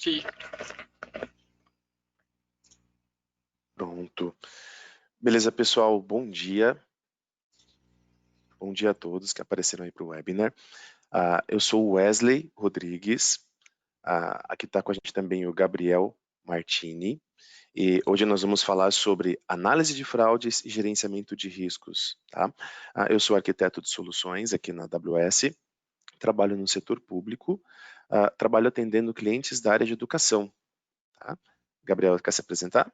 Sim. Pronto. Beleza, pessoal? Bom dia. Bom dia a todos que apareceram aí para o webinar. Eu sou o Wesley Rodrigues. Aqui está com a gente também o Gabriel Martini. E hoje nós vamos falar sobre análise de fraudes e gerenciamento de riscos. Tá? Eu sou arquiteto de soluções aqui na AWS. Trabalho no setor público. Trabalho atendendo clientes da área de educação. Tá? Gabriel, quer se apresentar?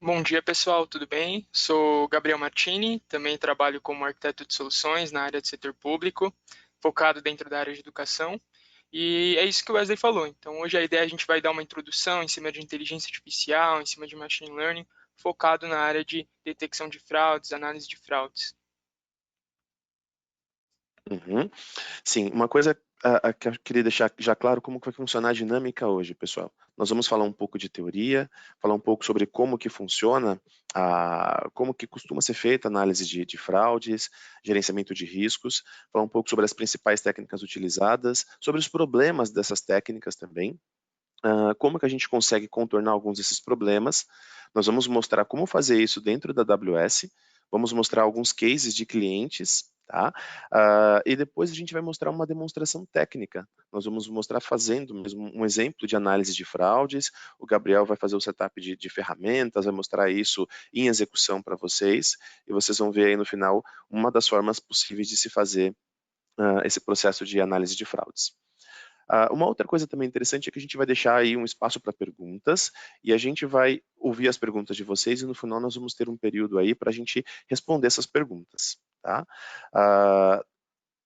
Bom dia, pessoal, tudo bem? Sou Gabriel Martini, também trabalho como arquiteto de soluções na área do setor público, focado dentro da área de educação. E é isso que o Wesley falou. Então, hoje a ideia é a gente vai dar uma introdução em cima de inteligência artificial, em cima de machine learning, focado na área de detecção de fraudes, análise de fraudes. Uhum. Sim, uma coisa que eu queria deixar já claro como que vai funcionar a dinâmica hoje, pessoal. Nós vamos falar um pouco de teoria, falar um pouco sobre como que funciona, como que costuma ser feita a análise de fraudes, gerenciamento de riscos, falar um pouco sobre as principais técnicas utilizadas, sobre os problemas dessas técnicas também, como que a gente consegue contornar alguns desses problemas. Nós vamos mostrar como fazer isso dentro da AWS, vamos mostrar alguns cases de clientes, tá? E depois a gente vai mostrar uma demonstração técnica. Nós vamos mostrar fazendo mesmo um exemplo de análise de fraudes. O Gabriel vai fazer o setup de ferramentas, vai mostrar isso em execução para vocês, e vocês vão ver aí no final uma das formas possíveis de se fazer esse processo de análise de fraudes. Uma outra coisa também interessante é que a gente vai deixar aí um espaço para perguntas e a gente vai ouvir as perguntas de vocês e no final nós vamos ter um período aí para a gente responder essas perguntas, tá?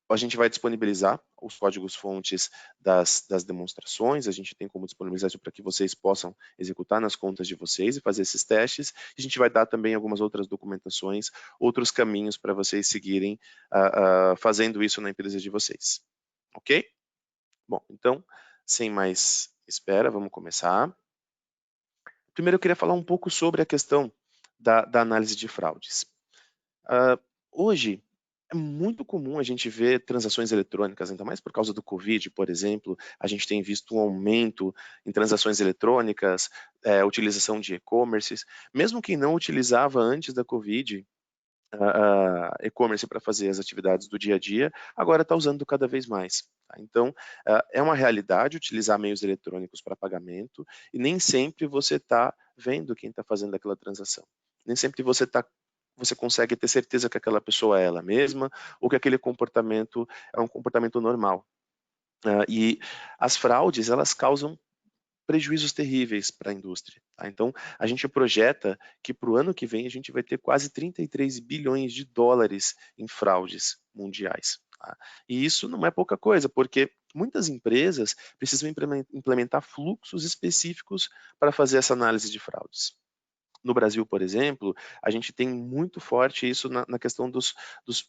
A gente vai disponibilizar os códigos-fontes das demonstrações, a gente tem como disponibilizar isso para que vocês possam executar nas contas de vocês e fazer esses testes. A gente vai dar também algumas outras documentações, outros caminhos para vocês seguirem fazendo isso na empresa de vocês, ok? Bom, então, sem mais espera, vamos começar. Primeiro eu queria falar um pouco sobre a questão da análise de fraudes. Hoje, é muito comum a gente ver transações eletrônicas, ainda mais por causa do Covid, por exemplo, a gente tem visto um aumento em transações eletrônicas, utilização de e-commerces. Mesmo quem não utilizava antes da Covid, e-commerce para fazer as atividades do dia a dia, agora está usando cada vez mais. Tá? Então, é uma realidade utilizar meios eletrônicos para pagamento e nem sempre você está vendo quem está fazendo aquela transação. Nem sempre você consegue ter certeza que aquela pessoa é ela mesma ou que aquele comportamento é um comportamento normal. E as fraudes, elas causam prejuízos terríveis para a indústria. Tá? Então, a gente projeta que para o ano que vem a gente vai ter quase 33 bilhões de dólares em fraudes mundiais. Tá? E isso não é pouca coisa, porque muitas empresas precisam implementar fluxos específicos para fazer essa análise de fraudes. No Brasil, por exemplo, a gente tem muito forte isso na questão dos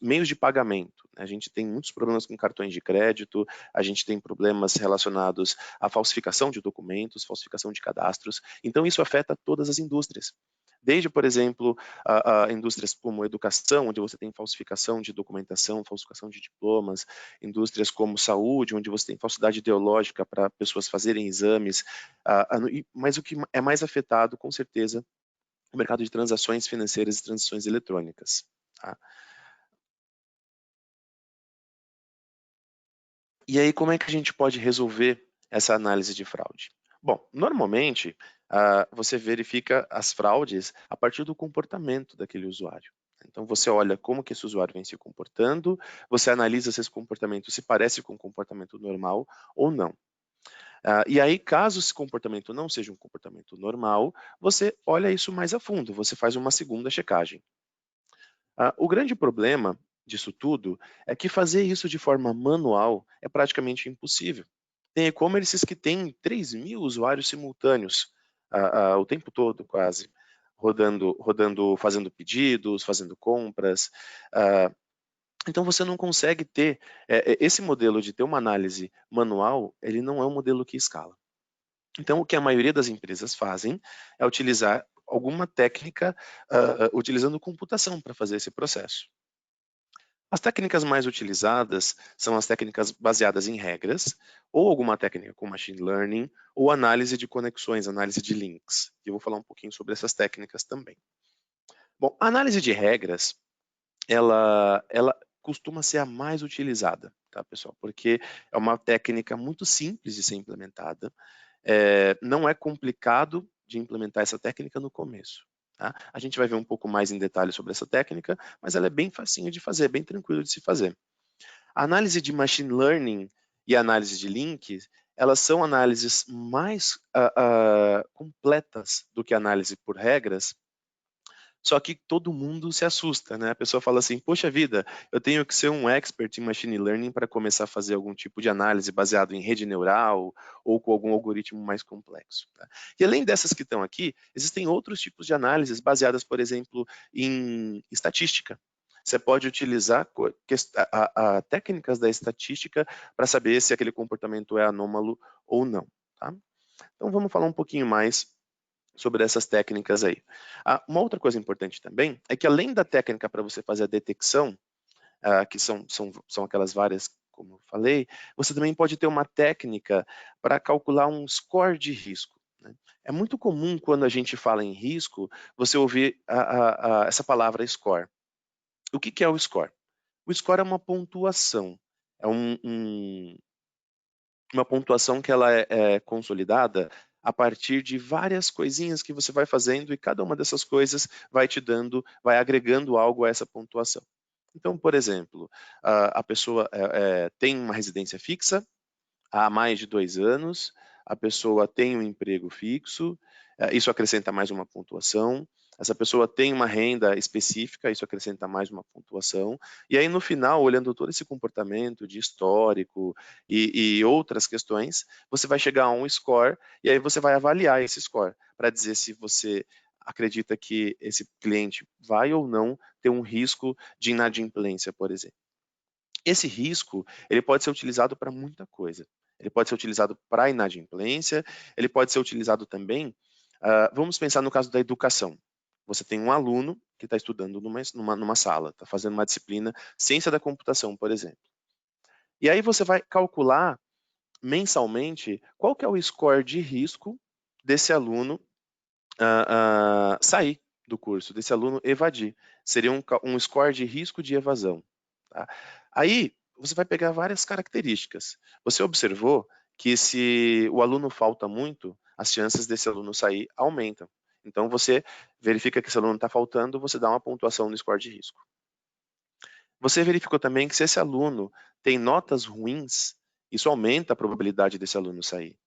meios de pagamento. A gente tem muitos problemas com cartões de crédito, a gente tem problemas relacionados à falsificação de documentos, falsificação de cadastros. Então, isso afeta todas as indústrias. Desde, por exemplo, a indústrias como educação, onde você tem falsificação de documentação, falsificação de diplomas, indústrias como saúde, onde você tem falsidade ideológica para pessoas fazerem exames, mas o que é mais afetado, com certeza, o mercado de transações financeiras e transações eletrônicas. Tá? E aí, como é que a gente pode resolver essa análise de fraude? Bom, normalmente, você verifica as fraudes a partir do comportamento daquele usuário. Então, você olha como que esse usuário vem se comportando, você analisa se esse comportamento se parece com um comportamento normal ou não. E aí, caso esse comportamento não seja um comportamento normal, você olha isso mais a fundo, você faz uma segunda checagem. O grande problema disso tudo é que fazer isso de forma manual é praticamente impossível. Tem e-commerces que têm 3.000 usuários simultâneos o tempo todo, quase, rodando, fazendo pedidos, fazendo compras. Então você não consegue ter esse modelo de ter uma análise manual, ele não é um modelo que escala. Então, o que a maioria das empresas fazem é utilizar alguma técnica utilizando computação para fazer esse processo. As técnicas mais utilizadas são as técnicas baseadas em regras, ou alguma técnica com machine learning, ou análise de conexões, análise de links. Eu vou falar um pouquinho sobre essas técnicas também. Bom, a análise de regras, ela costuma ser a mais utilizada, tá, pessoal? Porque é uma técnica muito simples de ser implementada, não é complicado de implementar essa técnica no começo. Tá? A gente vai ver um pouco mais em detalhe sobre essa técnica, mas ela é bem facinho de fazer, bem tranquilo de se fazer. A análise de machine learning e a análise de links, elas são análises mais completas do que a análise por regras, só que todo mundo se assusta, né? A pessoa fala assim, poxa vida, eu tenho que ser um expert em machine learning para começar a fazer algum tipo de análise baseado em rede neural ou com algum algoritmo mais complexo. Tá? E além dessas que estão aqui, existem outros tipos de análises baseadas, por exemplo, em estatística. Você pode utilizar técnicas da estatística para saber se aquele comportamento é anômalo ou não. Tá? Então vamos falar um pouquinho mais sobre essas técnicas aí. Uma outra coisa importante também é que além da técnica para você fazer a detecção, que são aquelas várias, como eu falei, você também pode ter uma técnica para calcular um score de risco. Né? É muito comum quando a gente fala em risco, você ouvir essa palavra score. O que é o score? O score é uma pontuação, é uma pontuação que ela é consolidada a partir de várias coisinhas que você vai fazendo e cada uma dessas coisas vai te dando, vai agregando algo a essa pontuação. Então, por exemplo, a pessoa tem uma residência fixa há mais de 2 anos, a pessoa tem um emprego fixo, isso acrescenta mais uma pontuação. Essa pessoa tem uma renda específica, isso acrescenta mais uma pontuação. E aí, no final, olhando todo esse comportamento de histórico e outras questões, você vai chegar a um score e aí você vai avaliar esse score para dizer se você acredita que esse cliente vai ou não ter um risco de inadimplência, por exemplo. Esse risco, ele pode ser utilizado para muita coisa. Ele pode ser utilizado para inadimplência, ele pode ser utilizado também, vamos pensar no caso da educação. Você tem um aluno que está estudando numa sala, está fazendo uma disciplina, ciência da computação, por exemplo. E aí você vai calcular mensalmente qual que é o score de risco desse aluno sair do curso, desse aluno evadir. Seria um score de risco de evasão. Tá? Aí você vai pegar várias características. Você observou que se o aluno falta muito, as chances desse aluno sair aumentam. Então você verifica que esse aluno está faltando, você dá uma pontuação no score de risco. Você verificou também que se esse aluno tem notas ruins, isso aumenta a probabilidade desse aluno sair.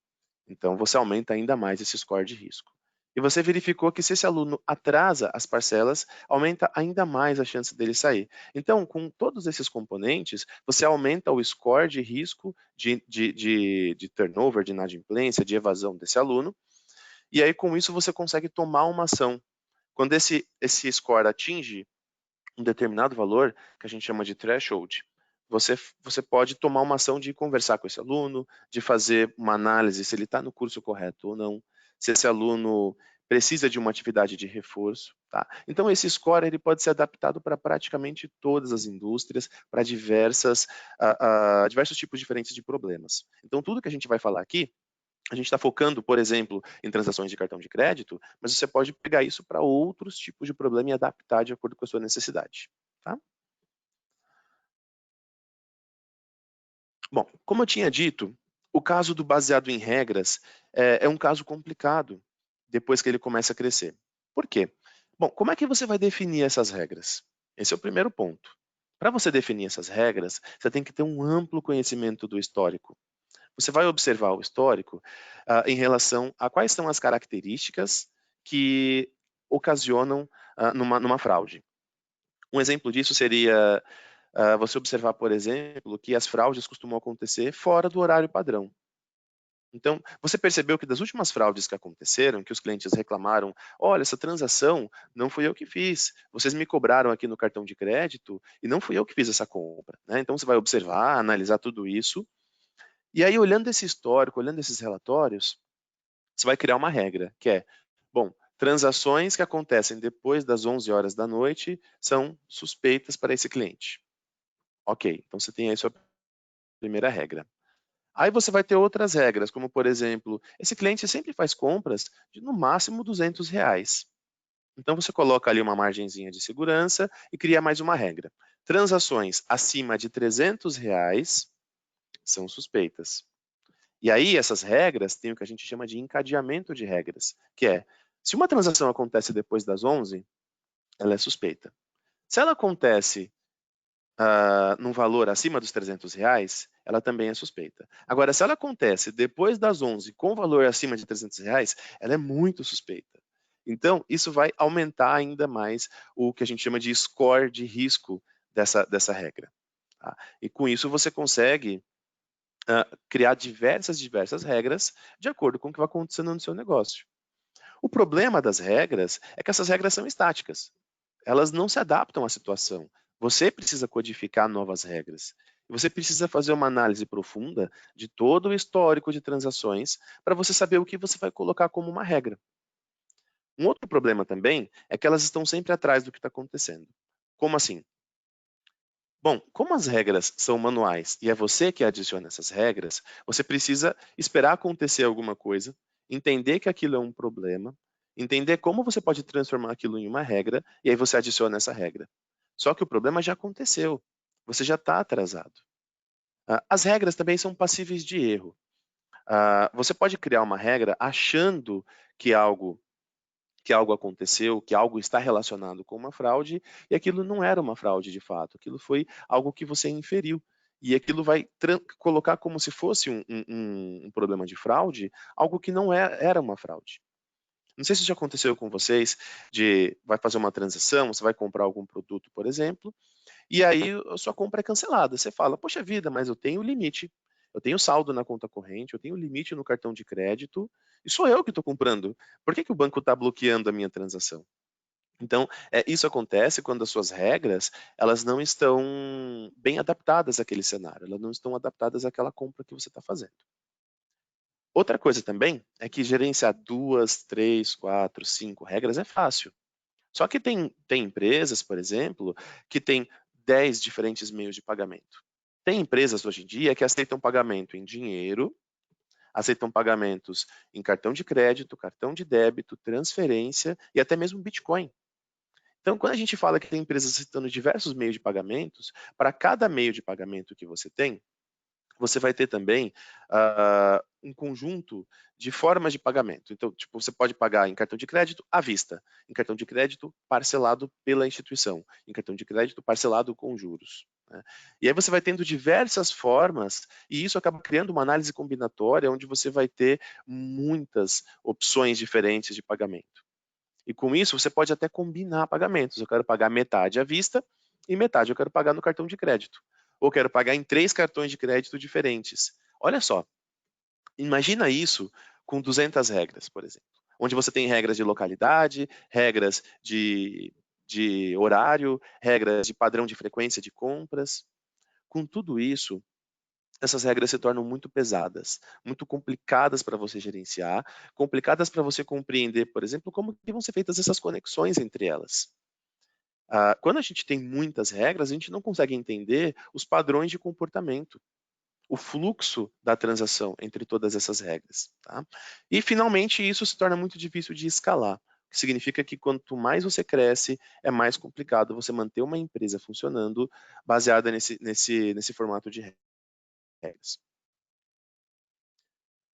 Então você aumenta ainda mais esse score de risco. E você verificou que se esse aluno atrasa as parcelas, aumenta ainda mais a chance dele sair. Então, com todos esses componentes, você aumenta o score de risco de turnover, de inadimplência, de evasão desse aluno, e aí com isso você consegue tomar uma ação. Quando esse score atinge um determinado valor, que a gente chama de threshold, você pode tomar uma ação de conversar com esse aluno, de fazer uma análise se ele está no curso correto ou não, se esse aluno precisa de uma atividade de reforço. Tá? Então, esse score ele pode ser adaptado para praticamente todas as indústrias, para diversos tipos diferentes de problemas. Então, tudo que a gente vai falar aqui, a gente está focando, por exemplo, em transações de cartão de crédito, mas você pode pegar isso para outros tipos de problema e adaptar de acordo com a sua necessidade. Tá? Bom, como eu tinha dito, o caso do baseado em regras é um caso complicado depois que ele começa a crescer. Por quê? Bom, como é que você vai definir essas regras? Esse é o primeiro ponto. Para você definir essas regras, você tem que ter um amplo conhecimento do histórico. Você vai observar o histórico em relação a quais são as características que ocasionam numa fraude. Um exemplo disso seria você observar, por exemplo, que as fraudes costumam acontecer fora do horário padrão. Então, você percebeu que das últimas fraudes que aconteceram, que os clientes reclamaram, olha, essa transação não fui eu que fiz, vocês me cobraram aqui no cartão de crédito e não fui eu que fiz essa compra. Né? Então, você vai observar, analisar tudo isso, e aí, olhando esse histórico, olhando esses relatórios, você vai criar uma regra, que é, bom, transações que acontecem depois das 11 horas da noite são suspeitas para esse cliente. Ok, então você tem aí a sua primeira regra. Aí você vai ter outras regras, como por exemplo, esse cliente sempre faz compras de no máximo R$ 200. Então você coloca ali uma margenzinha de segurança e cria mais uma regra. Transações acima de R$ 300 são suspeitas. E aí essas regras têm o que a gente chama de encadeamento de regras, que é, se uma transação acontece depois das 11, ela é suspeita. Se ela acontece num valor acima dos R$ 300, ela também é suspeita. Agora, se ela acontece depois das 11 com valor acima de R$ 300, ela é muito suspeita. Então, isso vai aumentar ainda mais o que a gente chama de score de risco dessa regra. Tá? E com isso você consegue criar diversas regras de acordo com o que vai acontecendo no seu negócio. O problema das regras é que essas regras são estáticas. Elas não se adaptam à situação. Você precisa codificar novas regras. Você precisa fazer uma análise profunda de todo o histórico de transações para você saber o que você vai colocar como uma regra. Um outro problema também é que elas estão sempre atrás do que está acontecendo. Como assim? Bom, como as regras são manuais e é você que adiciona essas regras, você precisa esperar acontecer alguma coisa, entender que aquilo é um problema, entender como você pode transformar aquilo em uma regra, e aí você adiciona essa regra. Só que o problema já aconteceu, você já está atrasado. As regras também são passíveis de erro. Você pode criar uma regra achando que algo aconteceu, que algo está relacionado com uma fraude, e aquilo não era uma fraude de fato, aquilo foi algo que você inferiu. E aquilo vai colocar como se fosse um problema de fraude, algo que não era uma fraude. Não sei se já aconteceu com vocês, vai fazer uma transação, você vai comprar algum produto, por exemplo, e aí a sua compra é cancelada. Você fala, poxa vida, mas eu tenho limite. Eu tenho saldo na conta corrente, eu tenho limite no cartão de crédito, e sou eu que estou comprando. Por que o banco está bloqueando a minha transação? Então, isso acontece quando as suas regras elas não estão bem adaptadas àquele cenário, elas não estão adaptadas àquela compra que você está fazendo. Outra coisa também é que gerenciar 2, 3, 4, 5 regras é fácil. Só que tem empresas, por exemplo, que têm 10 diferentes meios de pagamento. Tem empresas hoje em dia que aceitam pagamento em dinheiro, aceitam pagamentos em cartão de crédito, cartão de débito, transferência e até mesmo Bitcoin. Então, quando a gente fala que tem empresas aceitando diversos meios de pagamentos, para cada meio de pagamento que você tem, você vai ter também um conjunto de formas de pagamento. Então, tipo, você pode pagar em cartão de crédito à vista, em cartão de crédito parcelado pela instituição, em cartão de crédito parcelado com juros. Né? E aí você vai tendo diversas formas, e isso acaba criando uma análise combinatória, onde você vai ter muitas opções diferentes de pagamento. E com isso, você pode até combinar pagamentos. Eu quero pagar metade à vista e metade eu quero pagar no cartão de crédito. Ou quero pagar em 3 cartões de crédito diferentes. Olha só, imagina isso com 200 regras, por exemplo. Onde você tem regras de localidade, regras de horário, regras de padrão de frequência de compras. Com tudo isso, essas regras se tornam muito pesadas, muito complicadas para você gerenciar, complicadas para você compreender, por exemplo, como que vão ser feitas essas conexões entre elas. Quando a gente tem muitas regras, a gente não consegue entender os padrões de comportamento, o fluxo da transação entre todas essas regras. Tá? E, finalmente, isso se torna muito difícil de escalar, o que significa que quanto mais você cresce, é mais complicado você manter uma empresa funcionando baseada nesse formato de regras.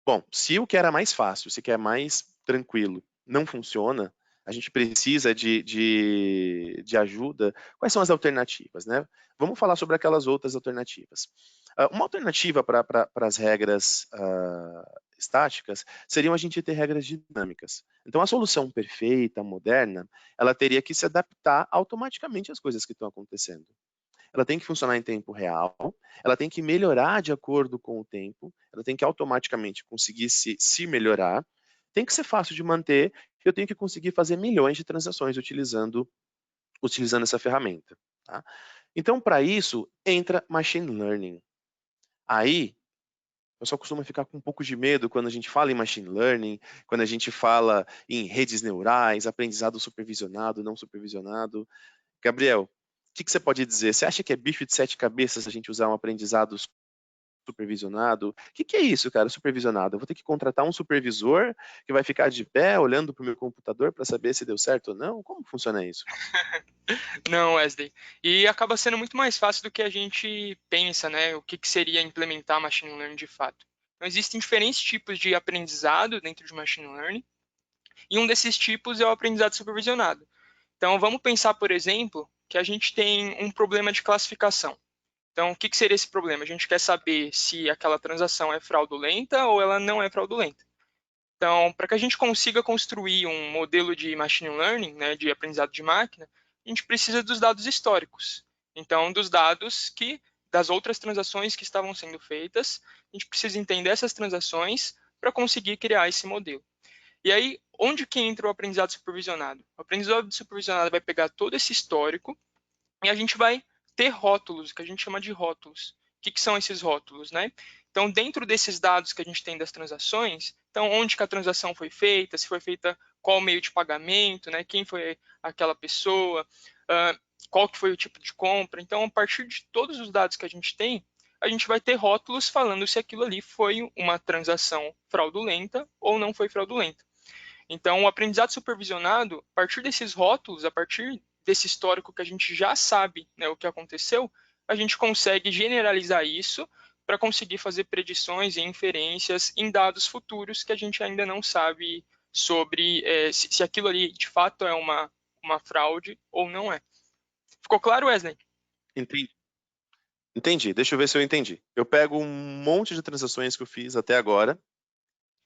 Bom, se o que era mais fácil, se o que é mais tranquilo não funciona, a gente precisa de ajuda. Quais são as alternativas, né? Vamos falar sobre aquelas outras alternativas. Uma alternativa para as regras estáticas seriam a gente ter regras dinâmicas. Então, a solução perfeita, moderna, ela teria que se adaptar automaticamente às coisas que estão acontecendo. Ela tem que funcionar em tempo real, ela tem que melhorar de acordo com o tempo, ela tem que automaticamente conseguir se melhorar, tem que ser fácil de manter, eu tenho que conseguir fazer milhões de transações utilizando essa ferramenta. Tá? Então, para isso, entra Machine Learning. Aí, o pessoal costuma ficar com um pouco de medo quando a gente fala em Machine Learning, quando a gente fala em redes neurais, aprendizado supervisionado, não supervisionado. Gabriel, que você pode dizer? Você acha que é bicho de sete cabeças a gente usar um aprendizado supervisionado? O que é isso, cara, supervisionado? Eu vou ter que contratar um supervisor que vai ficar de pé olhando para o meu computador para saber se deu certo ou não? Como funciona isso? Não, Wesley. E acaba sendo muito mais fácil do que a gente pensa, né? O que seria implementar machine learning de fato. Então, existem diferentes tipos de aprendizado dentro de machine learning, e um desses tipos é o aprendizado supervisionado. Então, vamos pensar, por exemplo, que a gente tem um problema de classificação. Então, o que seria esse problema? A gente quer saber se aquela transação é fraudulenta ou ela não é fraudulenta. Então, para que a gente consiga construir um modelo de machine learning, né, de aprendizado de máquina, a gente precisa dos dados históricos. Então, dos dados das outras transações que estavam sendo feitas, a gente precisa entender essas transações para conseguir criar esse modelo. E aí, onde que entra o aprendizado supervisionado? O aprendizado supervisionado vai pegar todo esse histórico e a gente vai ter rótulos, que a gente chama de rótulos. O que são esses rótulos, né? Então, dentro desses dados que a gente tem das transações, então, onde que a transação foi feita, se foi feita qual meio de pagamento, né? Quem foi aquela pessoa, qual que foi o tipo de compra. Então, a partir de todos os dados que a gente tem, a gente vai ter rótulos falando se aquilo ali foi uma transação fraudulenta ou não foi fraudulenta. Então, o aprendizado supervisionado, a partir desses rótulos, a partir desse histórico que a gente já sabe, né, o que aconteceu, a gente consegue generalizar isso para conseguir fazer predições e inferências em dados futuros que a gente ainda não sabe sobre se aquilo ali de fato é uma fraude ou não é. Ficou claro, Wesley? Entendi. Entendi. Deixa eu ver se eu entendi. Eu pego um monte de transações que eu fiz até agora,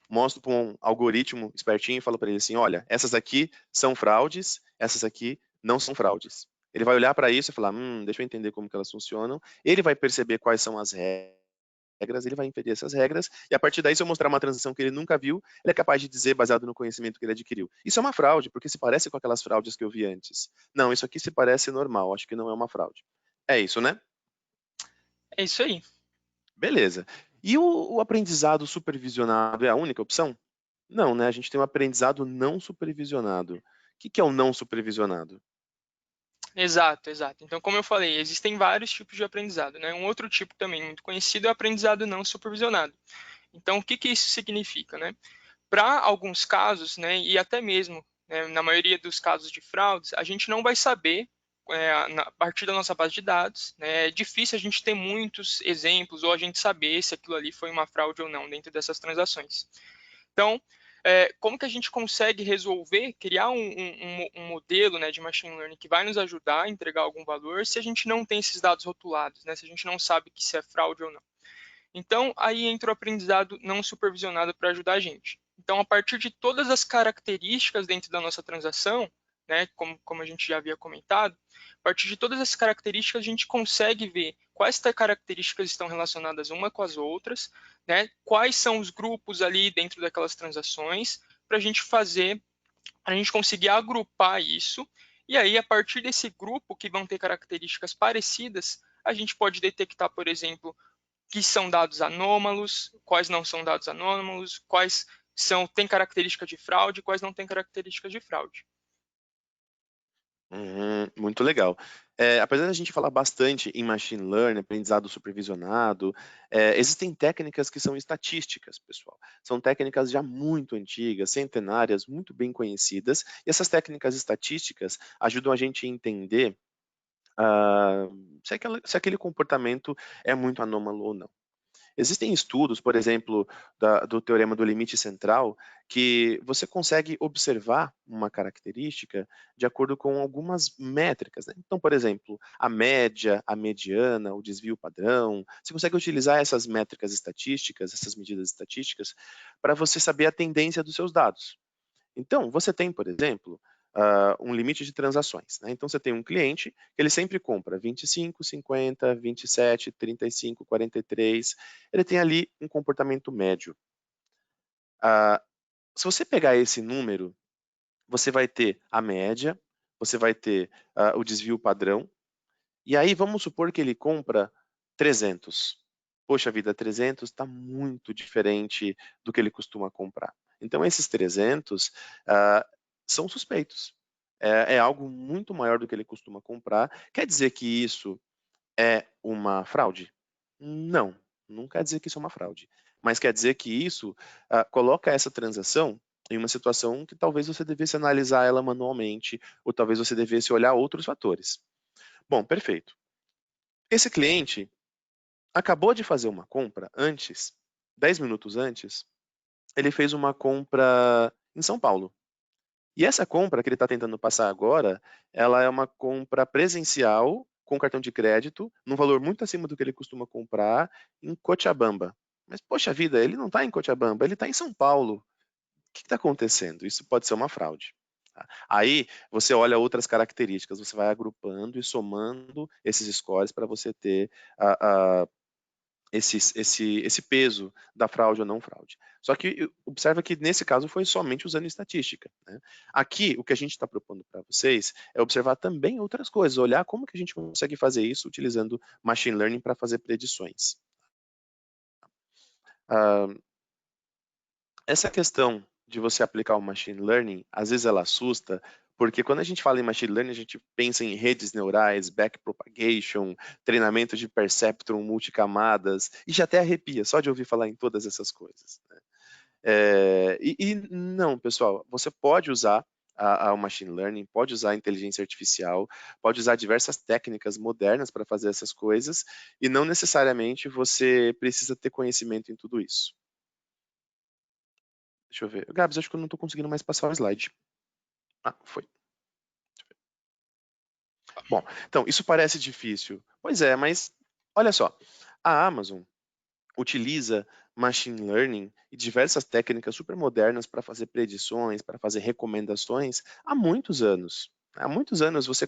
mostro para um algoritmo espertinho e falo para ele assim: olha, essas aqui são fraudes, essas aqui não são fraudes. Ele vai olhar para isso e falar: deixa eu entender como que elas funcionam. Ele vai perceber quais são as regras, ele vai inferir essas regras, e a partir daí, se eu mostrar uma transação que ele nunca viu, ele é capaz de dizer, baseado no conhecimento que ele adquiriu: isso é uma fraude, porque se parece com aquelas fraudes que eu vi antes. Não, isso aqui se parece normal, acho que não é uma fraude. É isso, né? É isso aí. Beleza. E o aprendizado supervisionado é a única opção? Não, né? A gente tem um aprendizado não supervisionado. O que é o não supervisionado? Exato, exato. Então, como eu falei, existem vários tipos de aprendizado, né? Um outro tipo também muito conhecido é o aprendizado não supervisionado. Então, o que isso significa, né? Para alguns casos, né, e até mesmo na maioria dos casos de fraudes, a gente não vai saber, a partir da nossa base de dados, né, é difícil a gente ter muitos exemplos ou a gente saber se aquilo ali foi uma fraude ou não dentro dessas transações. Então, como que a gente consegue resolver, criar um modelo, né, de machine learning que vai nos ajudar a entregar algum valor se a gente não tem esses dados rotulados, né, se a gente não sabe que se é fraude ou não? Então, aí entra o aprendizado não supervisionado para ajudar a gente. Então, a partir de todas as características dentro da nossa transação, né, como a gente já havia comentado, a partir de todas essas características, a gente consegue ver quais características estão relacionadas uma com as outras, né, quais são os grupos ali dentro daquelas transações, para a gente conseguir agrupar isso, e aí, a partir desse grupo que vão ter características parecidas, a gente pode detectar, por exemplo, que são dados anômalos, quais não são dados anômalos, quais têm característica de fraude, quais não têm características de fraude. Muito legal. Apesar da gente falar bastante em machine learning, aprendizado supervisionado, existem técnicas que são estatísticas, pessoal. São técnicas já muito antigas, centenárias, muito bem conhecidas, e essas técnicas estatísticas ajudam a gente a entender se aquele comportamento é muito anômalo ou não. Existem estudos, por exemplo, do teorema do limite central, que você consegue observar uma característica de acordo com algumas métricas, né? Então, por exemplo, a média, a mediana, o desvio padrão. Você consegue utilizar essas métricas estatísticas, essas medidas estatísticas, para você saber a tendência dos seus dados. Então, você tem, por exemplo, um limite de transações, né? Então, você tem um cliente que ele sempre compra 25, 50, 27, 35, 43. Ele tem ali um comportamento médio. Ah, Se você pegar esse número, você vai ter a média, você vai ter o desvio padrão, e aí vamos supor que ele compra 300. Poxa vida, 300 está muito diferente do que ele costuma comprar. Então, esses 300 são suspeitos. é algo muito maior do que ele costuma comprar. Quer dizer que isso é uma fraude? Não, não quer dizer que isso é uma fraude. Mas quer dizer que isso coloca essa transação em uma situação que talvez você devesse analisar ela manualmente, ou talvez você devesse olhar outros fatores. Bom, perfeito. Esse cliente acabou de fazer uma compra antes, 10 minutos antes, ele fez uma compra em São Paulo. E essa compra que ele está tentando passar agora, ela é uma compra presencial com cartão de crédito, num valor muito acima do que ele costuma comprar em Cochabamba. Mas, poxa vida, ele não está em Cochabamba, ele está em São Paulo. O que está acontecendo? Isso pode ser uma fraude. Tá? Aí você olha outras características, você vai agrupando e somando esses scores para você ter esse peso da fraude ou não fraude. Só que observa que nesse caso foi somente usando estatística. Né? Aqui, o que a gente está propondo para vocês é observar também outras coisas, olhar como que a gente consegue fazer isso utilizando machine learning para fazer predições. Essa questão de você aplicar o machine learning, às vezes ela assusta, porque quando a gente fala em machine learning, a gente pensa em redes neurais, backpropagation, treinamento de perceptron multicamadas, e já até arrepia só de ouvir falar em todas essas coisas. Né? E não, pessoal, você pode usar o machine learning, pode usar a inteligência artificial, pode usar diversas técnicas modernas para fazer essas coisas, e não necessariamente você precisa ter conhecimento em tudo isso. Deixa eu ver. Gabs, acho que eu não estou conseguindo mais passar o slide. Ah, foi. Bom, então, isso parece difícil. Pois é, mas olha só. A Amazon utiliza machine learning e diversas técnicas super modernas para fazer predições, para fazer recomendações há muitos anos. Há muitos anos você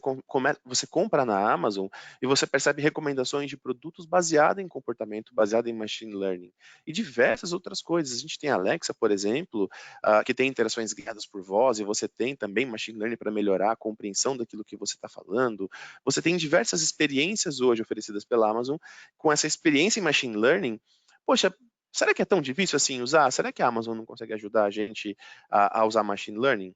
compra na Amazon e você percebe recomendações de produtos baseados em comportamento, baseado em machine learning. E diversas outras coisas. A gente tem a Alexa, por exemplo, que tem interações guiadas por voz, e você tem também machine learning para melhorar a compreensão daquilo que você está falando. Você tem diversas experiências hoje oferecidas pela Amazon com essa experiência em machine learning. Poxa, será que é tão difícil assim usar? Será que a Amazon não consegue ajudar a gente a usar machine learning?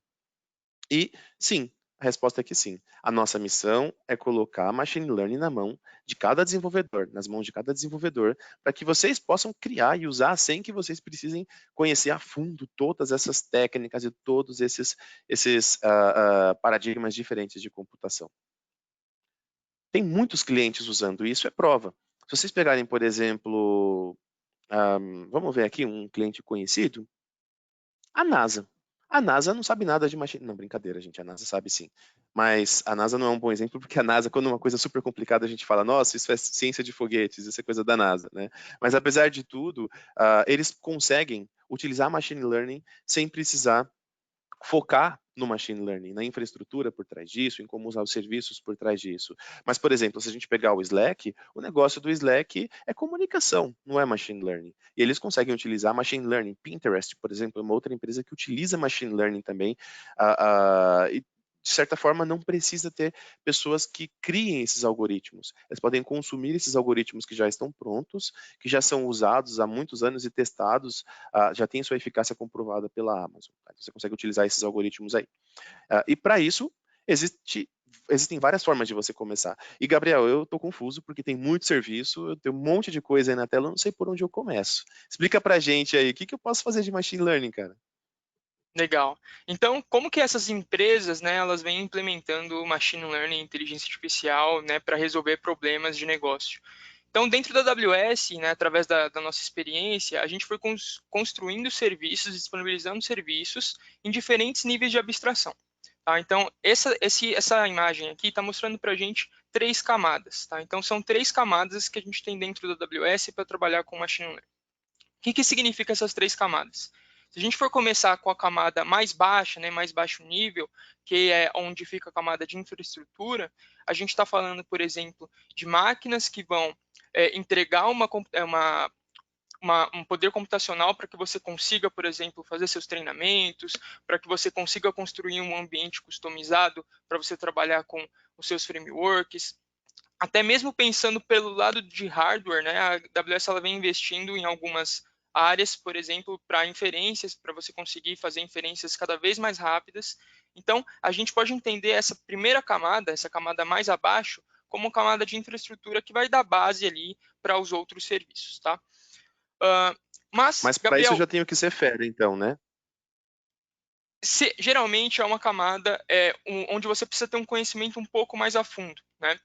E sim, a resposta é que sim. A nossa missão é colocar machine learning na mão de cada desenvolvedor, nas mãos de cada desenvolvedor, para que vocês possam criar e usar sem que vocês precisem conhecer a fundo todas essas técnicas e todos esses paradigmas diferentes de computação. Tem muitos clientes usando isso, é prova. Se vocês pegarem, por exemplo, vamos ver aqui um cliente conhecido, a NASA. A NASA não sabe nada de machine. Não, brincadeira, gente. A NASA sabe sim. Mas a NASA não é um bom exemplo, porque a NASA, quando é uma coisa super complicada, a gente fala, nossa, isso é ciência de foguetes, isso é coisa da NASA, né? Mas apesar de tudo, eles conseguem utilizar machine learning sem precisar focar no machine learning, na infraestrutura por trás disso, em como usar os serviços por trás disso. Mas, por exemplo, se a gente pegar o Slack, o negócio do Slack é comunicação, não é machine learning. E eles conseguem utilizar machine learning. Pinterest, por exemplo, é uma outra empresa que utiliza machine learning também, e de certa forma, não precisa ter pessoas que criem esses algoritmos. Eles podem consumir esses algoritmos que já estão prontos, que já são usados há muitos anos e testados, já tem sua eficácia comprovada pela Amazon. Tá? Você consegue utilizar esses algoritmos aí. E para isso, existem várias formas de você começar. E, Gabriel, eu estou confuso porque tem muito serviço, eu tenho um monte de coisa aí na tela, eu não sei por onde eu começo. Explica pra gente aí, o que eu posso fazer de machine learning, cara? Legal. Então, como que essas empresas, né, elas vêm implementando machine learning, inteligência artificial, né, para resolver problemas de negócio? Então, dentro da AWS, né, através da nossa experiência, a gente foi construindo serviços, disponibilizando serviços em diferentes níveis de abstração. Tá? Então, essa imagem aqui está mostrando para a gente 3 camadas. Tá? Então, são 3 camadas que a gente tem dentro da AWS para trabalhar com machine learning. O que significa essas 3 camadas? Se a gente for começar com a camada mais baixa, né, mais baixo nível, que é onde fica a camada de infraestrutura, a gente está falando, por exemplo, de máquinas que vão entregar um poder computacional para que você consiga, por exemplo, fazer seus treinamentos, para que você consiga construir um ambiente customizado para você trabalhar com os seus frameworks. Até mesmo pensando pelo lado de hardware, né, a AWS ela vem investindo em algumas áreas, por exemplo, para inferências, para você conseguir fazer inferências cada vez mais rápidas. Então, a gente pode entender essa primeira camada, essa camada mais abaixo, como uma camada de infraestrutura que vai dar base ali para os outros serviços, tá? Mas, Mas para isso eu Gabriel, já tenho que ser fera, então, né? geralmente é uma camada onde você precisa ter um conhecimento um pouco mais a fundo, né?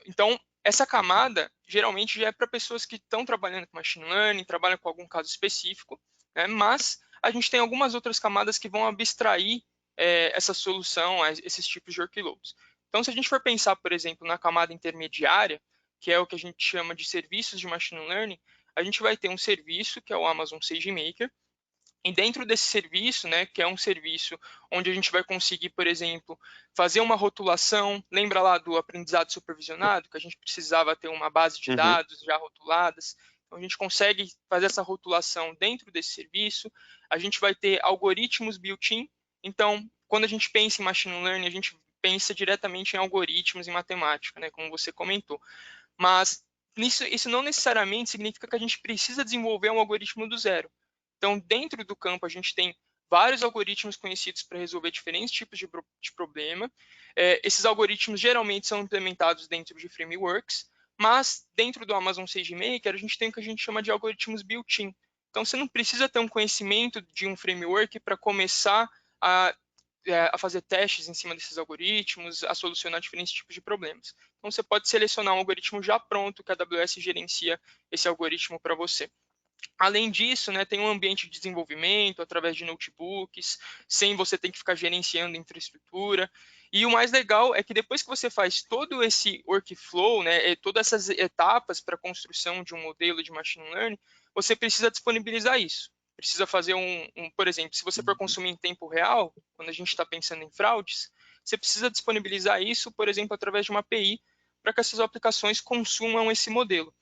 Então, essa camada geralmente já é para pessoas que estão trabalhando com machine learning, trabalham com algum caso específico, né? Mas a gente tem algumas outras camadas que vão abstrair essa solução a esses tipos de workloads. Então, se a gente for pensar, por exemplo, na camada intermediária, que é o que a gente chama de serviços de machine learning, a gente vai ter um serviço, que é o Amazon SageMaker, e dentro desse serviço, né, que é um serviço onde a gente vai conseguir, por exemplo, fazer uma rotulação, lembra lá do aprendizado supervisionado, que a gente precisava ter uma base de Uhum. dados já rotuladas, então a gente consegue fazer essa rotulação dentro desse serviço, a gente vai ter algoritmos built-in, então quando a gente pensa em machine learning, a gente pensa diretamente em algoritmos e matemática, né, como você comentou, mas isso não necessariamente significa que a gente precisa desenvolver um algoritmo do zero. Então, dentro do campo, a gente tem vários algoritmos conhecidos para resolver diferentes tipos de problema. Esses algoritmos geralmente são implementados dentro de frameworks, mas dentro do Amazon SageMaker, a gente tem o que a gente chama de algoritmos built-in. Então, você não precisa ter um conhecimento de um framework para começar a fazer testes em cima desses algoritmos, a solucionar diferentes tipos de problemas. Então, você pode selecionar um algoritmo já pronto, que a AWS gerencia esse algoritmo para você. Além disso, né, tem um ambiente de desenvolvimento através de notebooks, sem você ter que ficar gerenciando infraestrutura. E o mais legal é que depois que você faz todo esse workflow, né, todas essas etapas para a construção de um modelo de machine learning, você precisa disponibilizar isso. Precisa fazer por exemplo, se você for consumir em tempo real, quando a gente está pensando em fraudes, você precisa disponibilizar isso, por exemplo, através de uma API, para que essas aplicações consumam esse modelo.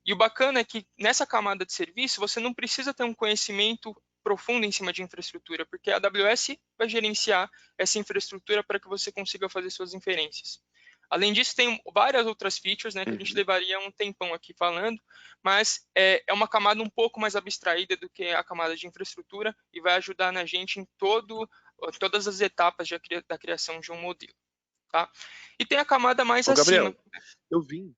E o bacana é que nessa camada de serviço você não precisa ter um conhecimento profundo em cima de infraestrutura, porque a AWS vai gerenciar essa infraestrutura para que você consiga fazer suas inferências. Além disso, tem várias outras features, né, que a gente Uhum. levaria um tempão aqui falando, mas é uma camada um pouco mais abstraída do que a camada de infraestrutura e vai ajudar na gente em todas as etapas da criação de um modelo. Tá? E tem a camada mais Ô, acima. Gabriel, eu vim.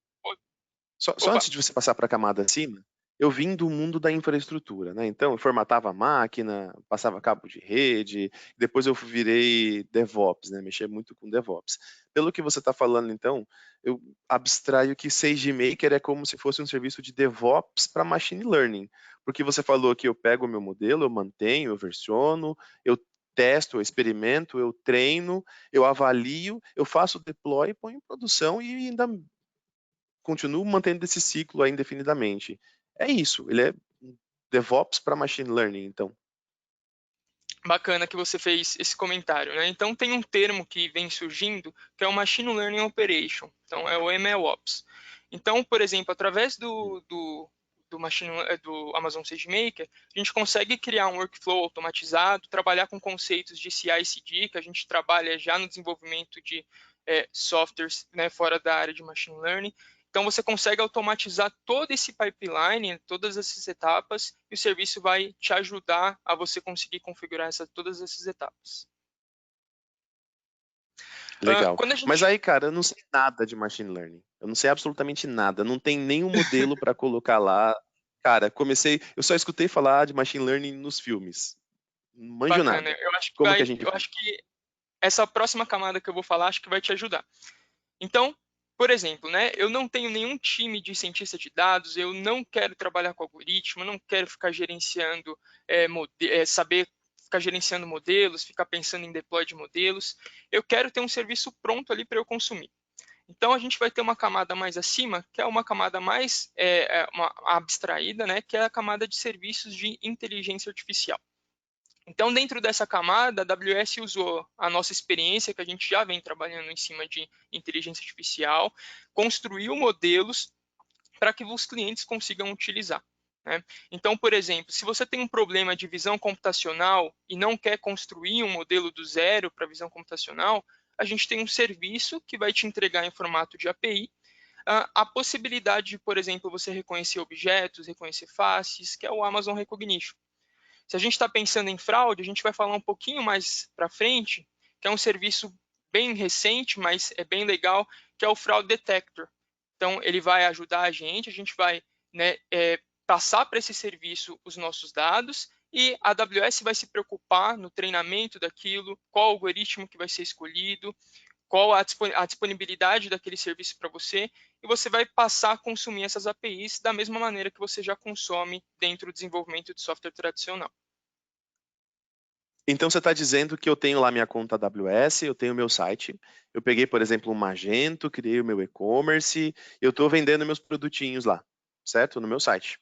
Só Opa, antes de você passar para a camada acima, eu vim do mundo da infraestrutura, né? Então, eu formatava a máquina, passava cabo de rede, depois eu virei DevOps, né? Mexer muito com DevOps. Pelo que você está falando, então, eu abstraio que SageMaker é como se fosse um serviço de DevOps para Machine Learning, porque você falou que eu pego o meu modelo, eu mantenho, eu versiono, eu testo, eu experimento, eu treino, eu avalio, eu faço deploy, ponho em produção e ainda continuo mantendo esse ciclo aí indefinidamente. É isso, ele é DevOps para Machine Learning, então. bacana que você fez esse comentário, né? Então tem um termo que vem surgindo que é o Machine Learning Operation, então é o MLOps. Então, por exemplo, através do Amazon SageMaker, a gente consegue criar um workflow automatizado, trabalhar com conceitos de CI/CD, que a gente trabalha já no desenvolvimento de softwares, né, fora da área de Machine Learning. Então, você consegue automatizar todo esse pipeline, todas essas etapas, e o serviço vai te ajudar a você conseguir configurar todas essas etapas. Legal. Quando a Mas gente... aí, cara, eu não sei nada de Machine Learning. Eu não sei absolutamente nada. Não tem nenhum modelo para colocar lá. Cara, eu só escutei falar de Machine Learning nos filmes. Não manjo Bacana, nada. Como que a gente eu faz? acho que essa próxima camada que eu vou falar, acho que vai te ajudar. Então, por exemplo, né, eu não tenho nenhum time de cientista de dados, eu não quero trabalhar com algoritmo, eu não quero ficar gerenciando, saber ficar gerenciando modelos, ficar pensando em deploy de modelos. Eu quero ter um serviço pronto ali para eu consumir. Então, a gente vai ter uma camada mais acima, que é uma camada mais uma abstraída, né, que é a camada de serviços de inteligência artificial. Então, dentro dessa camada, a AWS usou a nossa experiência, que a gente já vem trabalhando em cima de inteligência artificial, construiu modelos para que os clientes consigam utilizar. Né? Então, por exemplo, se você tem um problema de visão computacional e não quer construir um modelo do zero para visão computacional, a gente tem um serviço que vai te entregar em formato de API a possibilidade de, por exemplo, você reconhecer objetos, reconhecer faces, que é o Amazon Recognition. Se a gente está pensando em fraude, a gente vai falar um pouquinho mais para frente, que é um serviço bem recente, mas é bem legal, que é o Fraud Detector. Então, ele vai ajudar a gente vai, né, passar para esse serviço os nossos dados e a AWS vai se preocupar no treinamento daquilo, qual algoritmo que vai ser escolhido, qual a disponibilidade daquele serviço para você, e você vai passar a consumir essas APIs da mesma maneira que você já consome dentro do desenvolvimento de software tradicional. Então você está dizendo que eu tenho lá minha conta AWS, eu tenho meu site, eu peguei, por exemplo, um Magento, criei o meu e-commerce, eu estou vendendo meus produtinhos lá, certo? No meu site.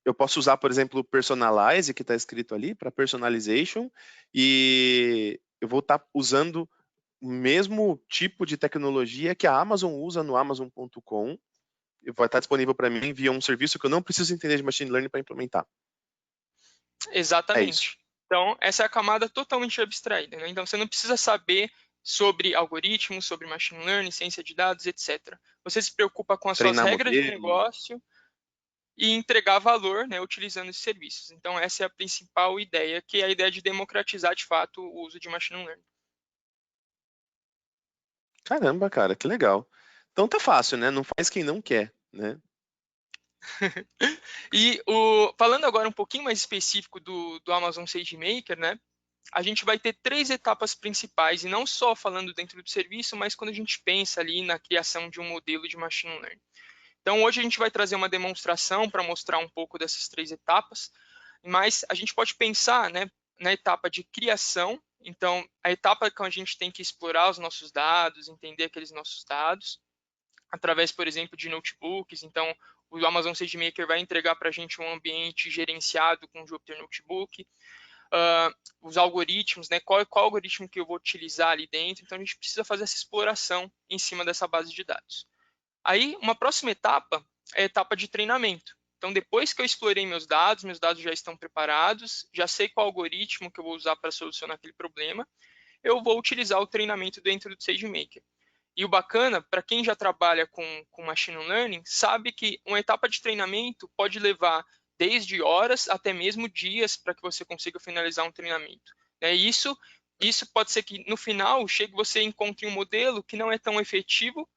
Eu posso usar, por exemplo, o Personalize, que está escrito ali, para Personalization, e eu vou estar usando o mesmo tipo de tecnologia que a Amazon usa no Amazon.com, vai estar disponível para mim via um serviço que eu não preciso entender de Machine Learning para implementar. É isso. Exatamente. Então, essa é a camada totalmente abstraída, né? Então, você não precisa saber sobre algoritmos, sobre machine learning, ciência de dados, etc. Você se preocupa com as suas Treinar regras de modelo. negócio e entregar valor, né, utilizando esses serviços. Então, essa é a principal ideia, que é a ideia de democratizar, de fato, o uso de machine learning. Caramba, cara, que legal. Então tá fácil, né? Não faz quem não quer, né? E falando agora um pouquinho mais específico do Amazon SageMaker, né? A gente vai ter 3 etapas principais, e não só falando dentro do serviço, mas quando a gente pensa ali na criação de um modelo de machine learning. Então, hoje a gente vai trazer uma demonstração para mostrar um pouco dessas 3 etapas, mas a gente pode pensar, né, na etapa de criação. Então, a etapa que a gente tem que explorar os nossos dados, entender aqueles nossos dados, através, por exemplo, de notebooks. Então, o Amazon SageMaker vai entregar para a gente um ambiente gerenciado com o Jupyter Notebook. Os algoritmos, né? Qual algoritmo que eu vou utilizar ali dentro. Então, a gente precisa fazer essa exploração em cima dessa base de dados. Aí, uma próxima etapa é a etapa de treinamento. Então, depois que eu explorei meus dados já estão preparados, já sei qual algoritmo que eu vou usar para solucionar aquele problema, eu vou utilizar o treinamento dentro do SageMaker. E o bacana, para quem já trabalha com Machine Learning, sabe que uma etapa de treinamento pode levar desde horas até mesmo dias para que você consiga finalizar um treinamento. Isso pode ser que no final você encontre um modelo que não é tão efetivo,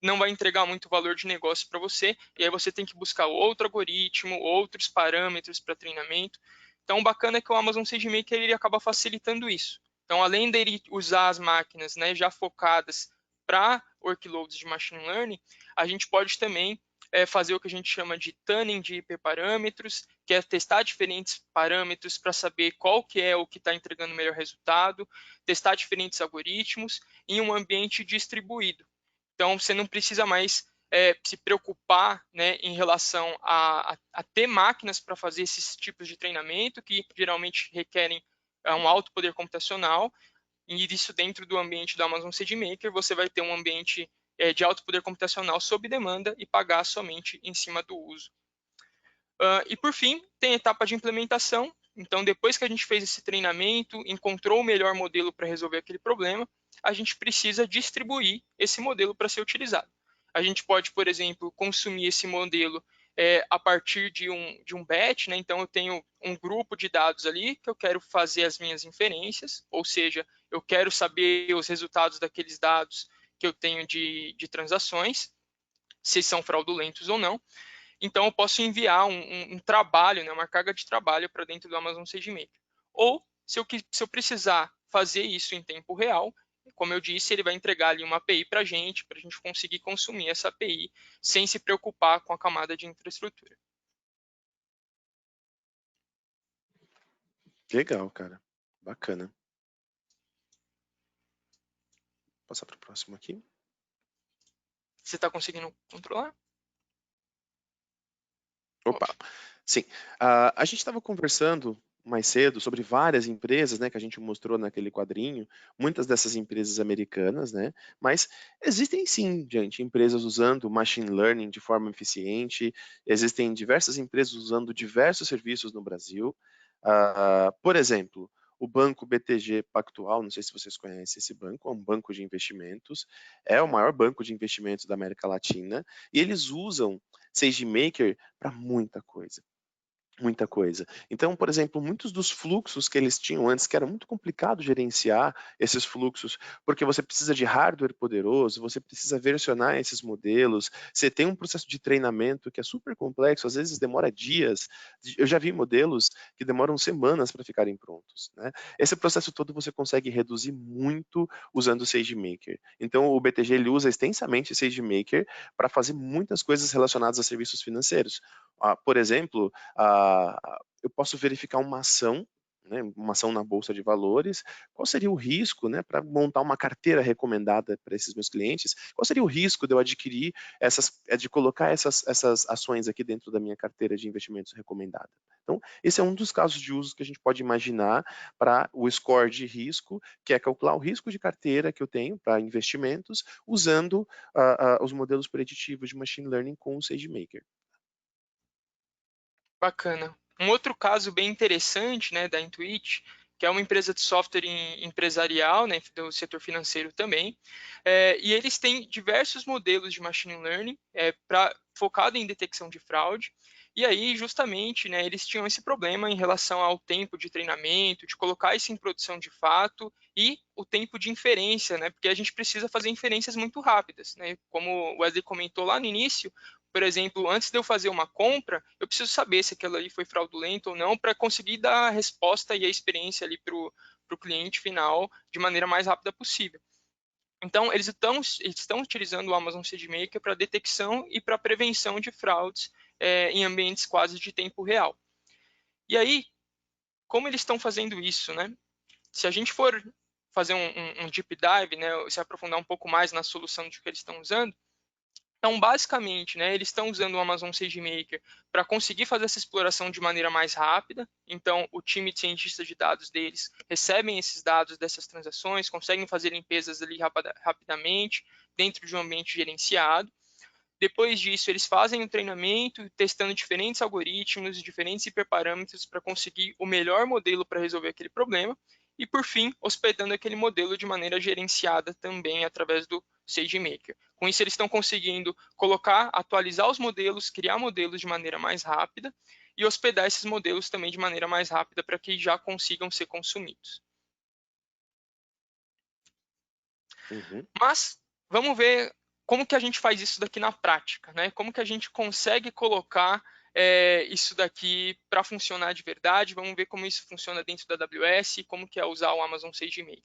não vai entregar muito valor de negócio para você, e aí você tem que buscar outro algoritmo, outros parâmetros para treinamento. Então, o bacana é que o Amazon SageMaker ele acaba facilitando isso. Então, além dele usar as máquinas, né, já focadas para workloads de machine learning, a gente pode também fazer o que a gente chama de tuning de hiperparâmetros, que é testar diferentes parâmetros para saber qual que é o que está entregando o melhor resultado, testar diferentes algoritmos em um ambiente distribuído. Então, você não precisa mais se preocupar, né, em relação a ter máquinas para fazer esses tipos de treinamento, que geralmente requerem um alto poder computacional, e isso dentro do ambiente do Amazon SageMaker, você vai ter um ambiente de alto poder computacional sob demanda e pagar somente em cima do uso. E por fim, tem a etapa de implementação. Então, depois que a gente fez esse treinamento, encontrou o melhor modelo para resolver aquele problema, a gente precisa distribuir esse modelo para ser utilizado. A gente pode, por exemplo, consumir esse modelo a partir de um batch, né? Então, eu tenho um grupo de dados ali que eu quero fazer as minhas inferências, ou seja, eu quero saber os resultados daqueles dados que eu tenho de transações, se são fraudulentos ou não. Então, eu posso enviar um trabalho, né, uma carga de trabalho para dentro do Amazon SageMaker. Ou, se eu precisar fazer isso em tempo real, como eu disse, ele vai entregar ali uma API para a gente conseguir consumir essa API sem se preocupar com a camada de infraestrutura. Legal, cara. Bacana. Vou passar para o próximo aqui. Você está conseguindo controlar? Opa, sim. A gente estava conversando mais cedo sobre várias empresas, né, que a gente mostrou naquele quadrinho, muitas dessas empresas americanas, né, mas existem sim, gente, empresas usando machine learning de forma eficiente, existem diversas empresas usando diversos serviços no Brasil. Por exemplo, o banco BTG Pactual, não sei se vocês conhecem esse banco, é um banco de investimentos, é o maior banco de investimentos da América Latina, e eles usam SageMaker para muita coisa. Muita coisa. Então, por exemplo, muitos dos fluxos que eles tinham antes, que era muito complicado gerenciar esses fluxos, porque você precisa de hardware poderoso, você precisa versionar esses modelos, você tem um processo de treinamento que é super complexo, às vezes demora dias. Eu já vi modelos que demoram semanas para ficarem prontos, né? Esse processo todo você consegue reduzir muito usando o SageMaker. Então, o BTG ele usa extensamente o SageMaker para fazer muitas coisas relacionadas a serviços financeiros. Por exemplo, eu posso verificar uma ação, né, uma ação na bolsa de valores, qual seria o risco, né, para montar uma carteira recomendada para esses meus clientes, qual seria o risco de eu adquirir de colocar essas ações aqui dentro da minha carteira de investimentos recomendada. Então, esse é um dos casos de uso que a gente pode imaginar para o score de risco, que é calcular o risco de carteira que eu tenho para investimentos, usando os modelos preditivos de machine learning com o SageMaker. Bacana. Um outro caso bem interessante, né, da Intuit, que é uma empresa de software empresarial, né, do setor financeiro também, e eles têm diversos modelos de machine learning focado em detecção de fraude, e aí, justamente, né, eles tinham esse problema em relação ao tempo de treinamento, de colocar isso em produção de fato, e o tempo de inferência, né, porque a gente precisa fazer inferências muito rápidas, né, como o Wesley comentou lá no início. Por exemplo, antes de eu fazer uma compra, eu preciso saber se aquilo ali foi fraudulento ou não para conseguir dar a resposta e a experiência ali para o cliente final de maneira mais rápida possível. Então, eles estão utilizando o Amazon SageMaker para detecção e para prevenção de fraudes em ambientes quase de tempo real. E aí, como eles estão fazendo isso, né? Se a gente for fazer um deep dive, né, se aprofundar um pouco mais na solução de que eles estão usando, então, basicamente, né, eles estão usando o Amazon SageMaker para conseguir fazer essa exploração de maneira mais rápida. Então, o time de cientistas de dados deles recebem esses dados dessas transações, conseguem fazer limpezas ali rapidamente, dentro de um ambiente gerenciado. Depois disso, eles fazem o treinamento, testando diferentes algoritmos, diferentes hiperparâmetros para conseguir o melhor modelo para resolver aquele problema. E, por fim, hospedando aquele modelo de maneira gerenciada também através do SageMaker. Com isso, eles estão conseguindo atualizar os modelos, criar modelos de maneira mais rápida e hospedar esses modelos também de maneira mais rápida para que já consigam ser consumidos. Uhum. Mas vamos ver como que a gente faz isso daqui na prática, né? Como que a gente consegue colocar isso daqui para funcionar de verdade. Vamos ver como isso funciona dentro da AWS e como que é usar o Amazon SageMaker.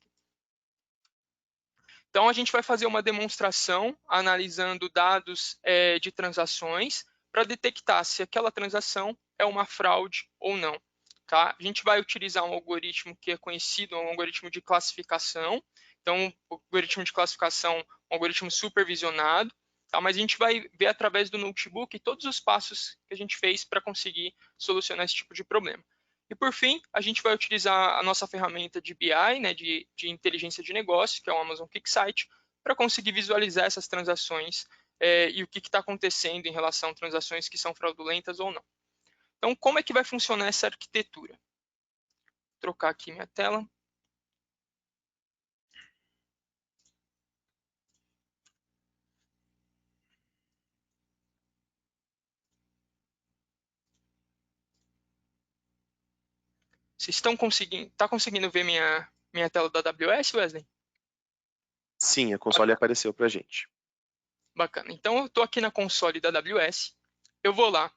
Então, a gente vai fazer uma demonstração analisando dados de transações para detectar se aquela transação é uma fraude ou não. Tá? A gente vai utilizar um algoritmo que é conhecido, um algoritmo de classificação. Então, o algoritmo de classificação é um algoritmo supervisionado, tá? Mas a gente vai ver através do notebook todos os passos que a gente fez para conseguir solucionar esse tipo de problema. E por fim, a gente vai utilizar a nossa ferramenta de BI, né, de inteligência de negócio, que é o Amazon QuickSight, para conseguir visualizar essas transações e o que está acontecendo em relação a transações que são fraudulentas ou não. Então, como é que vai funcionar essa arquitetura? Vou trocar aqui minha tela. Vocês estão conseguindo ver minha tela da AWS, Wesley? Sim, a console apareceu para a gente. Bacana. Então, eu estou aqui na console da AWS. Eu vou lá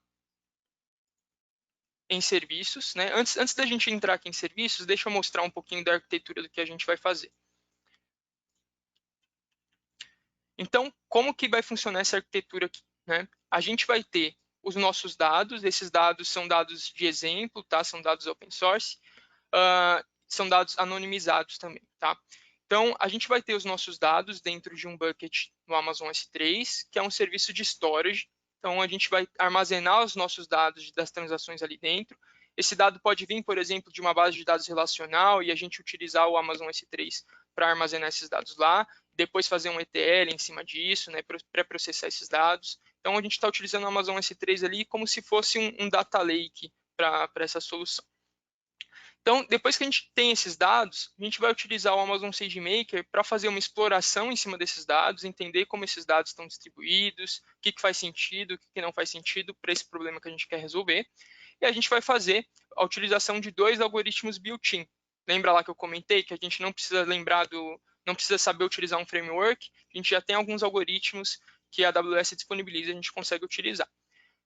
em serviços, né? Antes da gente entrar aqui em serviços, deixa eu mostrar um pouquinho da arquitetura do que a gente vai fazer. Então, como que vai funcionar essa arquitetura aqui, né? A gente vai ter os nossos dados, esses dados são dados de exemplo, tá? São dados open source, são dados anonimizados também, tá? Então, a gente vai ter os nossos dados dentro de um bucket no Amazon S3, que é um serviço de storage. Então, a gente vai armazenar os nossos dados das transações ali dentro. Esse dado pode vir, por exemplo, de uma base de dados relacional e a gente utilizar o Amazon S3 para armazenar esses dados lá, depois fazer um ETL em cima disso, né, para processar esses dados. Então, a gente está utilizando o Amazon S3 ali como se fosse um data lake para essa solução. Então, depois que a gente tem esses dados, a gente vai utilizar o Amazon SageMaker para fazer uma exploração em cima desses dados, entender como esses dados estão distribuídos, o que faz sentido, o que não faz sentido para esse problema que a gente quer resolver. E a gente vai fazer a utilização de 2 algoritmos built-in. Lembra lá que eu comentei que a gente não precisa não precisa saber utilizar um framework, a gente já tem alguns algoritmos que a AWS disponibiliza e a gente consegue utilizar.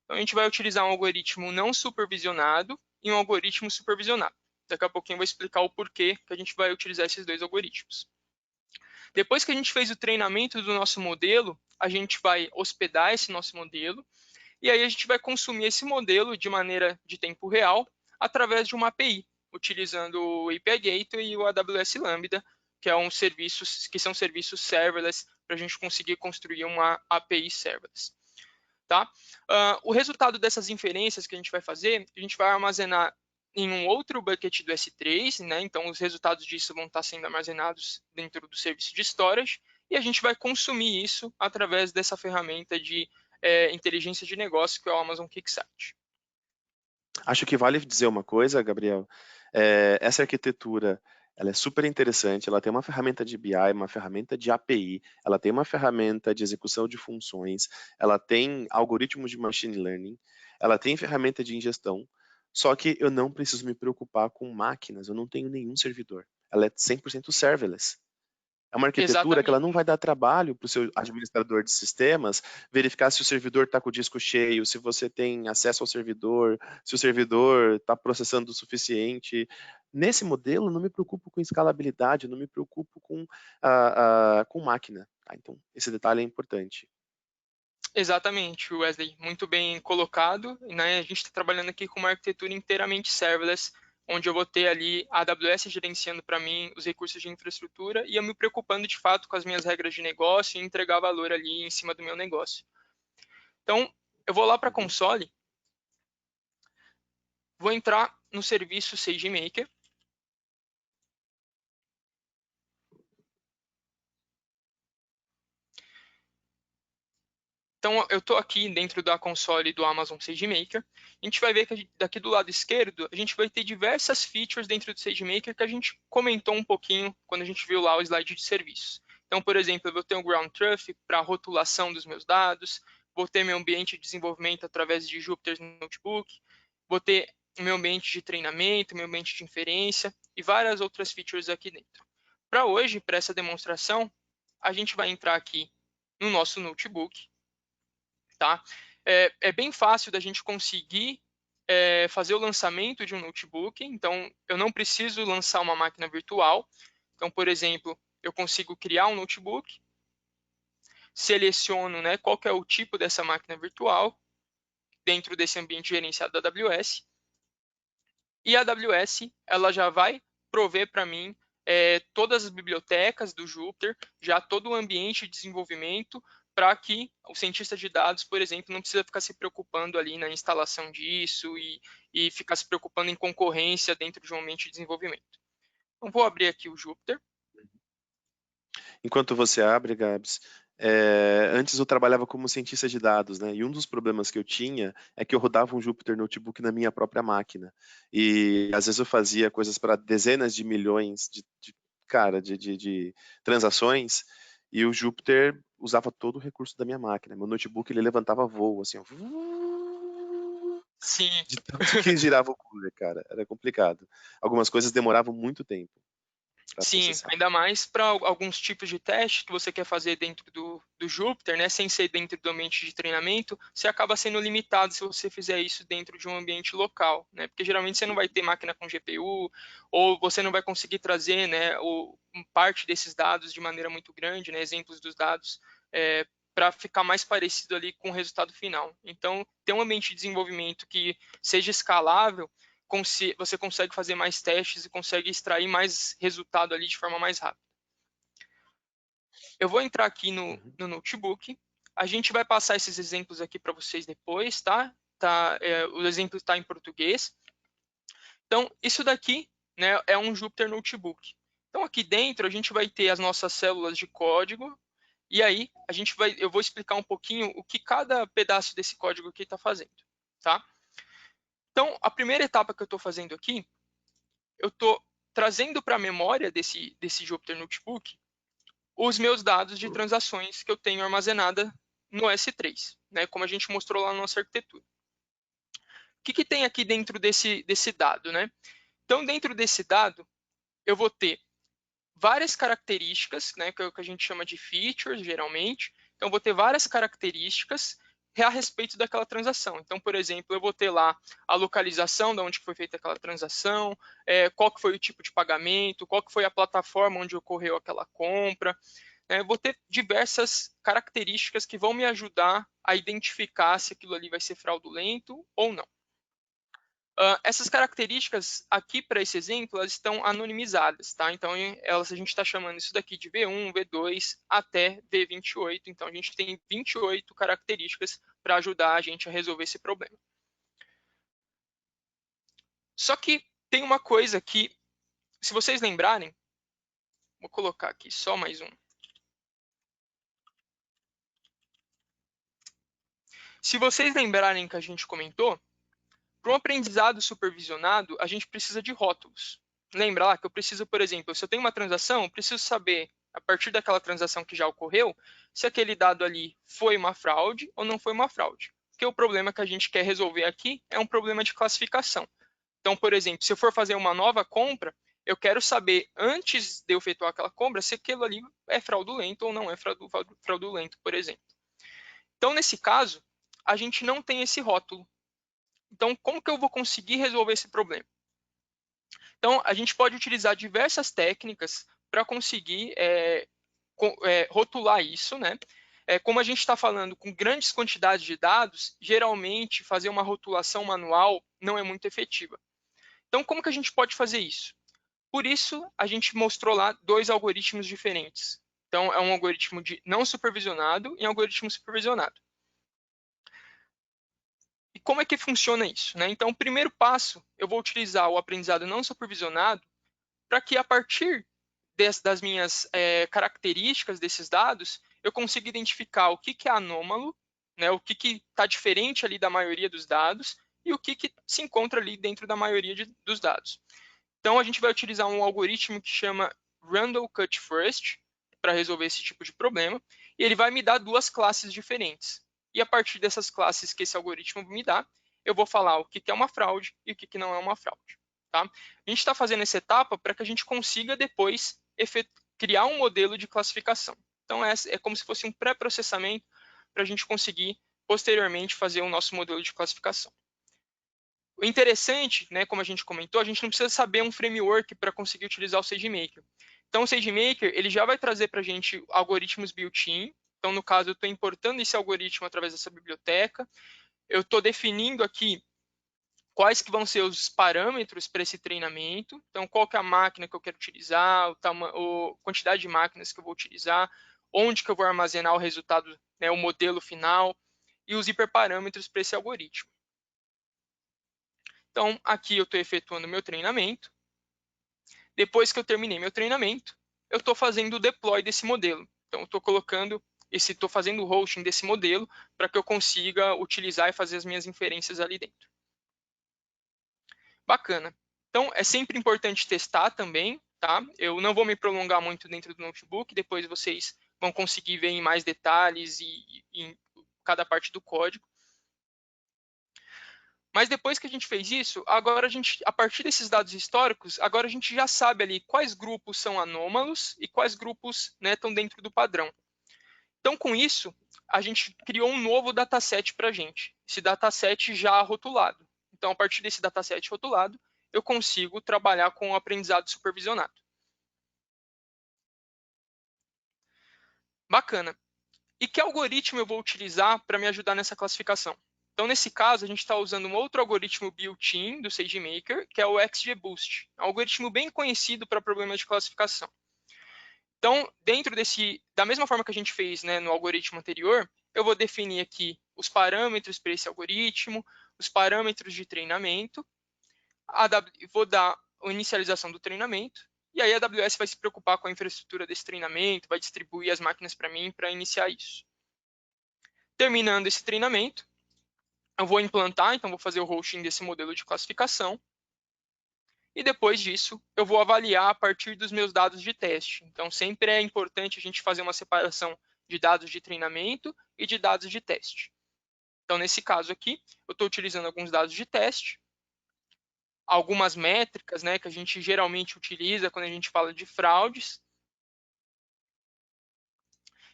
Então, a gente vai utilizar um algoritmo não supervisionado e um algoritmo supervisionado. Daqui a pouquinho eu vou explicar o porquê que a gente vai utilizar esses 2 algoritmos. Depois que a gente fez o treinamento do nosso modelo, a gente vai hospedar esse nosso modelo e aí a gente vai consumir esse modelo de maneira de tempo real através de uma API, utilizando o API Gateway e o AWS Lambda, que são serviços serverless para a gente conseguir construir uma API serverless. Tá? O resultado dessas inferências que a gente vai fazer, a gente vai armazenar em um outro bucket do S3, né? Então os resultados disso vão estar sendo armazenados dentro do serviço de storage, e a gente vai consumir isso através dessa ferramenta de inteligência de negócio que é o Amazon QuickSight. Acho que vale dizer uma coisa, Gabriel. Essa arquitetura, ela é super interessante. Ela tem uma ferramenta de BI, uma ferramenta de API, ela tem uma ferramenta de execução de funções, ela tem algoritmos de machine learning, ela tem ferramenta de ingestão. Só que eu não preciso me preocupar com máquinas. Eu não tenho nenhum servidor. Ela é 100% serverless. É uma arquitetura que ela Exatamente. não vai dar trabalho para o seu administrador de sistemas verificar se o servidor está com o disco cheio, se você tem acesso ao servidor, se o servidor está processando o suficiente. Nesse modelo, eu não me preocupo com escalabilidade, eu não me preocupo com máquina. Então, esse detalhe é importante. Exatamente, Wesley, muito bem colocado. Né? A gente está trabalhando aqui com uma arquitetura inteiramente serverless, onde eu vou ter ali a AWS gerenciando para mim os recursos de infraestrutura e eu me preocupando de fato com as minhas regras de negócio e entregar valor ali em cima do meu negócio. Então, eu vou lá para a console, vou entrar no serviço SageMaker. Então, eu estou aqui dentro da console do Amazon SageMaker. A gente vai ver que daqui do lado esquerdo, a gente vai ter diversas features dentro do SageMaker que a gente comentou um pouquinho quando a gente viu lá o slide de serviços. Então, por exemplo, eu vou ter um Ground Truth para a rotulação dos meus dados, vou ter meu ambiente de desenvolvimento através de Jupyter Notebook, vou ter meu ambiente de treinamento, meu ambiente de inferência e várias outras features aqui dentro. Para hoje, para essa demonstração, a gente vai entrar aqui no nosso notebook. Tá? É bem fácil da gente conseguir fazer o lançamento de um notebook, então eu não preciso lançar uma máquina virtual. Então, por exemplo, eu consigo criar um notebook, seleciono, né, qual que é o tipo dessa máquina virtual dentro desse ambiente gerenciado da AWS, e a AWS ela já vai prover para mim todas as bibliotecas do Jupyter, já todo o ambiente de desenvolvimento, para que o cientista de dados, por exemplo, não precisa ficar se preocupando ali na instalação disso e ficar se preocupando em concorrência dentro de um ambiente de desenvolvimento. Então, vou abrir aqui o Jupyter. Enquanto você abre, Gabs, antes eu trabalhava como cientista de dados, né? E um dos problemas que eu tinha é que eu rodava um Jupyter Notebook na minha própria máquina. E às vezes eu fazia coisas para dezenas de milhões de transações, e o Jupyter usava todo o recurso da minha máquina. Meu notebook ele levantava voo, assim, ó, Sim. de tanto que girava o cooler, cara. Era complicado. Algumas coisas demoravam muito tempo para Sim, processar. ainda mais para alguns tipos de teste que você quer fazer dentro do Jupyter, né, sem ser dentro do ambiente de treinamento, você acaba sendo limitado se você fizer isso dentro de um ambiente local, né, porque geralmente você não vai ter máquina com GPU, ou você não vai conseguir trazer, né, parte desses dados de maneira muito grande, né, exemplos dos dados, para ficar mais parecido ali com o resultado final. Então, ter um ambiente de desenvolvimento que seja escalável, você consegue fazer mais testes e consegue extrair mais resultado ali de forma mais rápida. Eu vou entrar aqui no notebook. A gente vai passar esses exemplos aqui para vocês depois, tá? O exemplo está em português. Então, isso daqui, né, é um Jupyter Notebook. Então, aqui dentro a gente vai ter as nossas células de código. E aí, eu vou explicar um pouquinho o que cada pedaço desse código aqui está fazendo, tá? Então, a primeira etapa que eu estou fazendo aqui, eu estou trazendo para a memória desse Jupyter Notebook os meus dados de transações que eu tenho armazenada no S3, né, como a gente mostrou lá na nossa arquitetura. O que tem aqui dentro desse dado, né? Então, dentro desse dado, eu vou ter várias características, né, que é o que a gente chama de features, geralmente. Então, eu vou ter várias características a respeito daquela transação. Então, por exemplo, eu vou ter lá a localização de onde foi feita aquela transação, qual que foi o tipo de pagamento, qual que foi a plataforma onde ocorreu aquela compra. Eu vou ter diversas características que vão me ajudar a identificar se aquilo ali vai ser fraudulento ou não. Essas características aqui para esse exemplo, elas estão anonimizadas, tá? Então, a gente está chamando isso daqui de V1, V2 até V28. Então, a gente tem 28 características para ajudar a gente a resolver esse problema. Só que tem uma coisa que, se vocês lembrarem, vou colocar aqui só mais um. Se vocês lembrarem que a gente comentou, para um aprendizado supervisionado, a gente precisa de rótulos. Lembra lá que eu preciso, por exemplo, se eu tenho uma transação, eu preciso saber, a partir daquela transação que já ocorreu, se aquele dado ali foi uma fraude ou não foi uma fraude. Porque o problema que a gente quer resolver aqui é um problema de classificação. Então, por exemplo, se eu for fazer uma nova compra, eu quero saber, antes de eu efetuar aquela compra, se aquilo ali é fraudulento ou não é fraudulento, por exemplo. Então, nesse caso, a gente não tem esse rótulo. Então, como que eu vou conseguir resolver esse problema? Então, a gente pode utilizar diversas técnicas para conseguir rotular isso, né? Como a gente está falando com grandes quantidades de dados, geralmente fazer uma rotulação manual não é muito efetiva. Então, como que a gente pode fazer isso? Por isso, a gente mostrou lá dois algoritmos diferentes. Então, é um algoritmo de não supervisionado e um algoritmo supervisionado. E como é que funciona isso, né? Então, o primeiro passo, eu vou utilizar o aprendizado não supervisionado para que, a partir das minhas características desses dados, eu consiga identificar o que é anômalo, né? O que está diferente ali da maioria dos dados e o que se encontra ali dentro da maioria dos dados. Então, a gente vai utilizar um algoritmo que chama Randall Cut First para resolver esse tipo de problema, e ele vai me dar duas classes diferentes. E a partir dessas classes que esse algoritmo me dá, eu vou falar o que é uma fraude e o que não é uma fraude. Tá? A gente está fazendo essa etapa para que a gente consiga depois criar um modelo de classificação. Então, é como se fosse um pré-processamento para a gente conseguir, posteriormente, fazer o nosso modelo de classificação. O interessante, né, como a gente comentou, a gente não precisa saber um framework para conseguir utilizar o SageMaker. Então, o SageMaker ele já vai trazer para a gente algoritmos built-in. Então, no caso, eu estou importando esse algoritmo através dessa biblioteca. Eu estou definindo aqui quais que vão ser os parâmetros para esse treinamento. Então, qual que é a máquina que eu quero utilizar, a quantidade de máquinas que eu vou utilizar, onde que eu vou armazenar o resultado, né, o modelo final, e os hiperparâmetros para esse algoritmo. Então, aqui eu estou efetuando meu treinamento. Depois que eu terminei meu treinamento, eu estou fazendo o deploy desse modelo. Então, eu estou fazendo o hosting desse modelo para que eu consiga utilizar e fazer as minhas inferências ali dentro. Bacana. Então, é sempre importante testar também, tá? Eu não vou me prolongar muito dentro do notebook, depois vocês vão conseguir ver em mais detalhes e em cada parte do código. Mas depois que a gente fez isso, agora a partir desses dados históricos, agora a gente já sabe ali quais grupos são anômalos e quais grupos, né, estão dentro do padrão. Então, com isso, a gente criou um novo dataset para a gente. Esse dataset já rotulado. Então, a partir desse dataset rotulado, eu consigo trabalhar com o aprendizado supervisionado. Bacana. E que algoritmo eu vou utilizar para me ajudar nessa classificação? Então, nesse caso, a gente está usando um outro algoritmo built-in do SageMaker, que é o XGBoost. É um algoritmo bem conhecido para problemas de classificação. Então, da mesma forma que a gente fez, né, no algoritmo anterior, eu vou definir aqui os parâmetros para esse algoritmo, os parâmetros de treinamento, vou dar a inicialização do treinamento, e aí a AWS vai se preocupar com a infraestrutura desse treinamento, vai distribuir as máquinas para mim para iniciar isso. Terminando esse treinamento, eu vou implantar, então vou fazer o hosting desse modelo de classificação. e depois disso eu vou avaliar a partir dos meus dados de teste. Então, sempre é importante a gente fazer uma separação de dados de treinamento e de dados de teste. Então, nesse caso aqui, eu estou utilizando alguns dados de teste, algumas métricas, né, que a gente geralmente utiliza quando a gente fala de fraudes.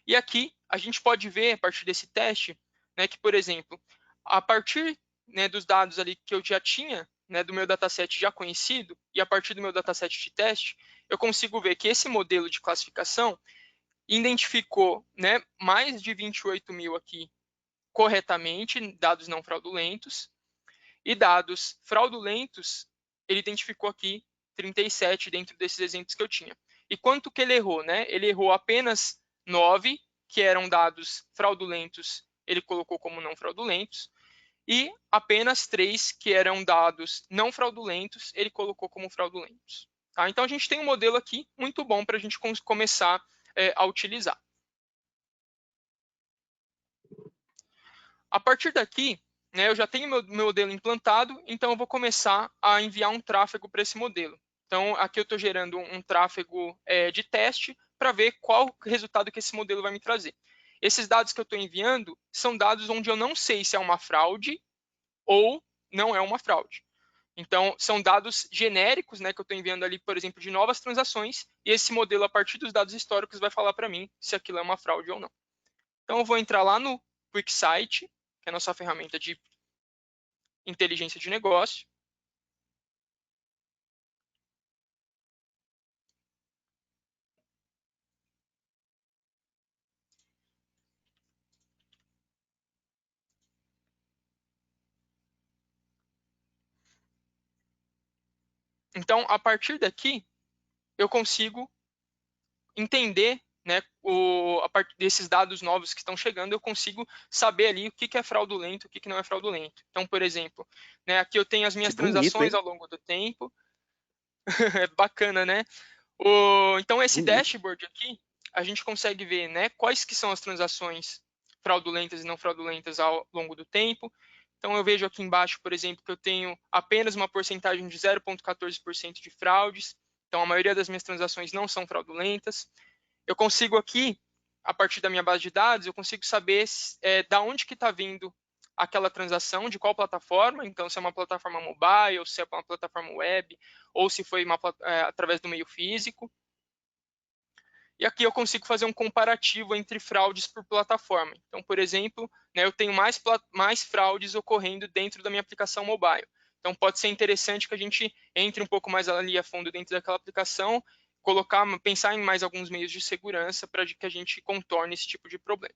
E aqui a gente pode ver, a partir desse teste, né, que, por exemplo, a partir, né, dos dados ali que eu já tinha, né, do meu dataset já conhecido, e a partir do meu dataset de teste, eu consigo ver que esse modelo de classificação identificou, né, mais de 28 mil aqui corretamente, dados não fraudulentos, e dados fraudulentos, ele identificou aqui 37 dentro desses exemplos que eu tinha. E quanto que ele errou, né? Ele errou apenas 9, que eram dados fraudulentos, ele colocou como não fraudulentos, e apenas 3, que eram dados não fraudulentos, ele colocou como fraudulentos. Tá? Então, a gente tem um modelo aqui muito bom para a gente começar a utilizar. A partir daqui, né, eu já tenho meu modelo implantado, então eu vou começar a enviar um tráfego para esse modelo. Então, aqui eu estou gerando um tráfego de teste para ver qual resultado que esse modelo vai me trazer. Esses dados que eu estou enviando são dados onde eu não sei se é uma fraude ou não é uma fraude. Então, são dados genéricos, né, que eu estou enviando ali, por exemplo, de novas transações, e esse modelo, a partir dos dados históricos, vai falar para mim se aquilo é uma fraude ou não. Então, eu vou entrar lá no QuickSight, que é a nossa ferramenta de inteligência de negócio. Então, a partir daqui, eu consigo entender, né, a partir desses dados novos que estão chegando, eu consigo saber ali o que é fraudulento, o que não é fraudulento. Então, por exemplo, né, aqui eu tenho as minhas Que bonito, transações hein? ao longo do tempo. É bacana, né? Então, esse Bonito. dashboard aqui, a gente consegue ver, né, quais que são as transações fraudulentas e não fraudulentas ao longo do tempo. Então, eu vejo aqui embaixo, por exemplo, que eu tenho apenas uma porcentagem de 0,14% de fraudes. Então, a maioria das minhas transações não são fraudulentas. Eu consigo aqui, a partir da minha base de dados, eu consigo saber da onde que está vindo aquela transação, de qual plataforma, então se é uma plataforma mobile, se é uma plataforma web, ou se foi através do meio físico. E aqui eu consigo fazer um comparativo entre fraudes por plataforma. Então, por exemplo, né, eu tenho mais fraudes ocorrendo dentro da minha aplicação mobile. Então, pode ser interessante que a gente entre um pouco mais ali a fundo dentro daquela aplicação, pensar em mais alguns meios de segurança para que a gente contorne esse tipo de problema.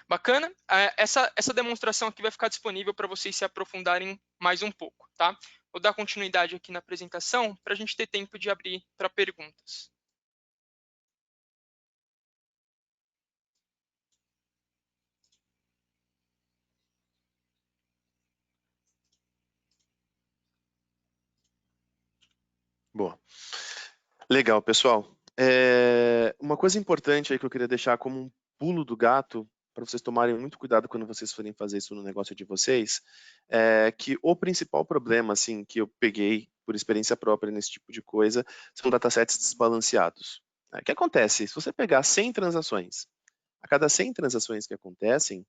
Bacana? Essa demonstração aqui vai ficar disponível para vocês se aprofundarem mais um pouco, tá? Vou dar continuidade aqui na apresentação para a gente ter tempo de abrir para perguntas. Boa. Legal, pessoal. Uma coisa importante aí que eu queria deixar como um pulo do gato, para vocês tomarem muito cuidado quando vocês forem fazer isso no negócio de vocês, é que o principal problema, assim, que eu peguei por experiência própria nesse tipo de coisa, são datasets desbalanceados. O que acontece? Se você pegar 100 transações, a cada 100 transações que acontecem,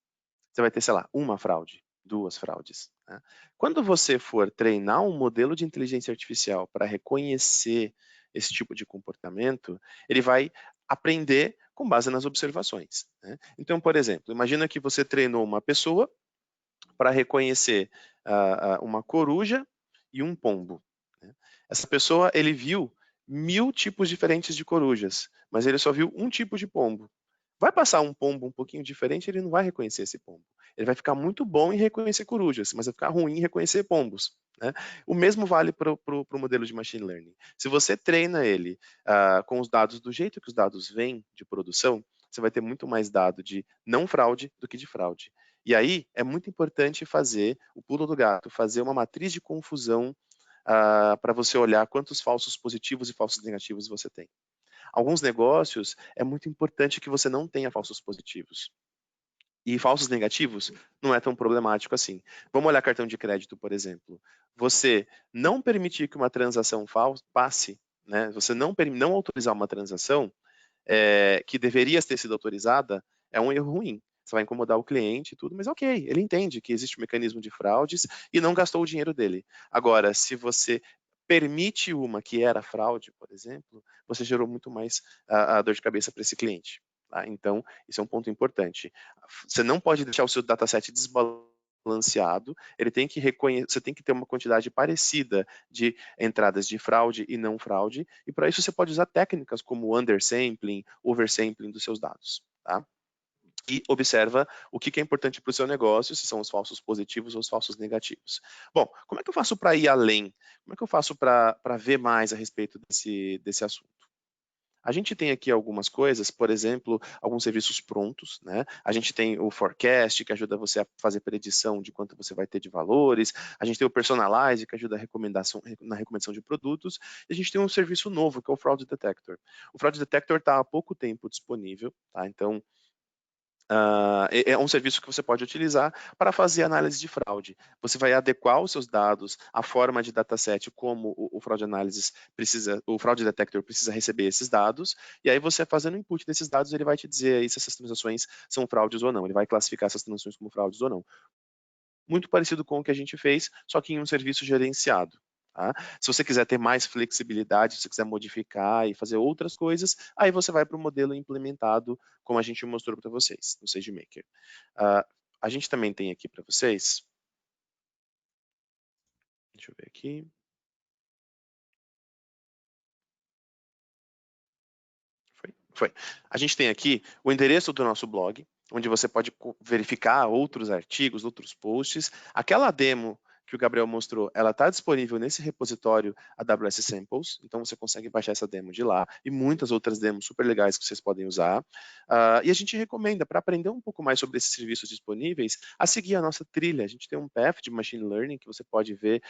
você vai ter, sei lá, uma fraude, 2 fraudes. Né? Quando você for treinar um modelo de inteligência artificial para reconhecer esse tipo de comportamento, ele vai aprender com base nas observações. Né? Então, por exemplo, imagina que você treinou uma pessoa para reconhecer uma coruja e um pombo. Né? Essa pessoa, ele viu 1000 tipos diferentes de corujas, mas ele só viu um tipo de pombo. Vai passar um pombo um pouquinho diferente, ele não vai reconhecer esse pombo. Ele vai ficar muito bom em reconhecer corujas, mas vai ficar ruim em reconhecer pombos. Né? O mesmo vale para o modelo de machine learning. Se você treina ele com os dados do jeito que os dados vêm de produção, você vai ter muito mais dado de não fraude do que de fraude. E aí é muito importante fazer o pulo do gato, fazer uma matriz de confusão para você olhar quantos falsos positivos e falsos negativos você tem. Alguns negócios é muito importante que você não tenha falsos positivos. E falsos negativos não é tão problemático assim. Vamos olhar cartão de crédito, por exemplo. Você não permitir que uma transação passe, né? Você não autorizar uma transação que deveria ter sido autorizada, é um erro ruim. Você vai incomodar o cliente e tudo, mas ok, ele entende que existe um mecanismo de fraudes e não gastou o dinheiro dele. Agora, se você permite uma que era fraude, por exemplo, você gerou muito mais a dor de cabeça para esse cliente. Tá? Então, isso é um ponto importante. Você não pode deixar o seu dataset desbalanceado, ele tem que você tem que ter uma quantidade parecida de entradas de fraude e não fraude, e para isso você pode usar técnicas como undersampling, oversampling dos seus dados. Tá? E observa o que é importante para o seu negócio, se são os falsos positivos ou os falsos negativos. Bom, como é que eu faço para ir além? Como é que eu faço para ver mais a respeito desse assunto? A gente tem aqui algumas coisas, por exemplo, alguns serviços prontos, né? A gente tem o Forecast, que ajuda você a fazer predição de quanto você vai ter de valores. A gente tem o Personalize, que ajuda na recomendação de produtos. E a gente tem um serviço novo, que é o Fraud Detector. O Fraud Detector está há pouco tempo disponível, tá? Então, é um serviço que você pode utilizar para fazer análise de fraude. Você vai adequar os seus dados à forma de dataset como o Fraud Analysis precisa, o Fraud Detector precisa receber esses dados, e aí você fazendo o input desses dados, ele vai te dizer aí se essas transações são fraudes ou não. Ele vai classificar essas transações como fraudes ou não. Muito parecido com o que a gente fez, só que em um serviço gerenciado. Tá? Se você quiser ter mais flexibilidade, se você quiser modificar e fazer outras coisas, aí você vai para o modelo implementado, como a gente mostrou para vocês no SageMaker. A gente também tem aqui para vocês, deixa eu ver aqui. Foi. A gente tem aqui o endereço do nosso blog, onde você pode verificar outros artigos, outros posts. Aquela demo que o Gabriel mostrou, ela está disponível nesse repositório AWS Samples, então você consegue baixar essa demo de lá e muitas outras demos super legais que vocês podem usar. E a gente recomenda, para aprender um pouco mais sobre esses serviços disponíveis, a seguir a nossa trilha. A gente tem um path de Machine Learning que você pode ver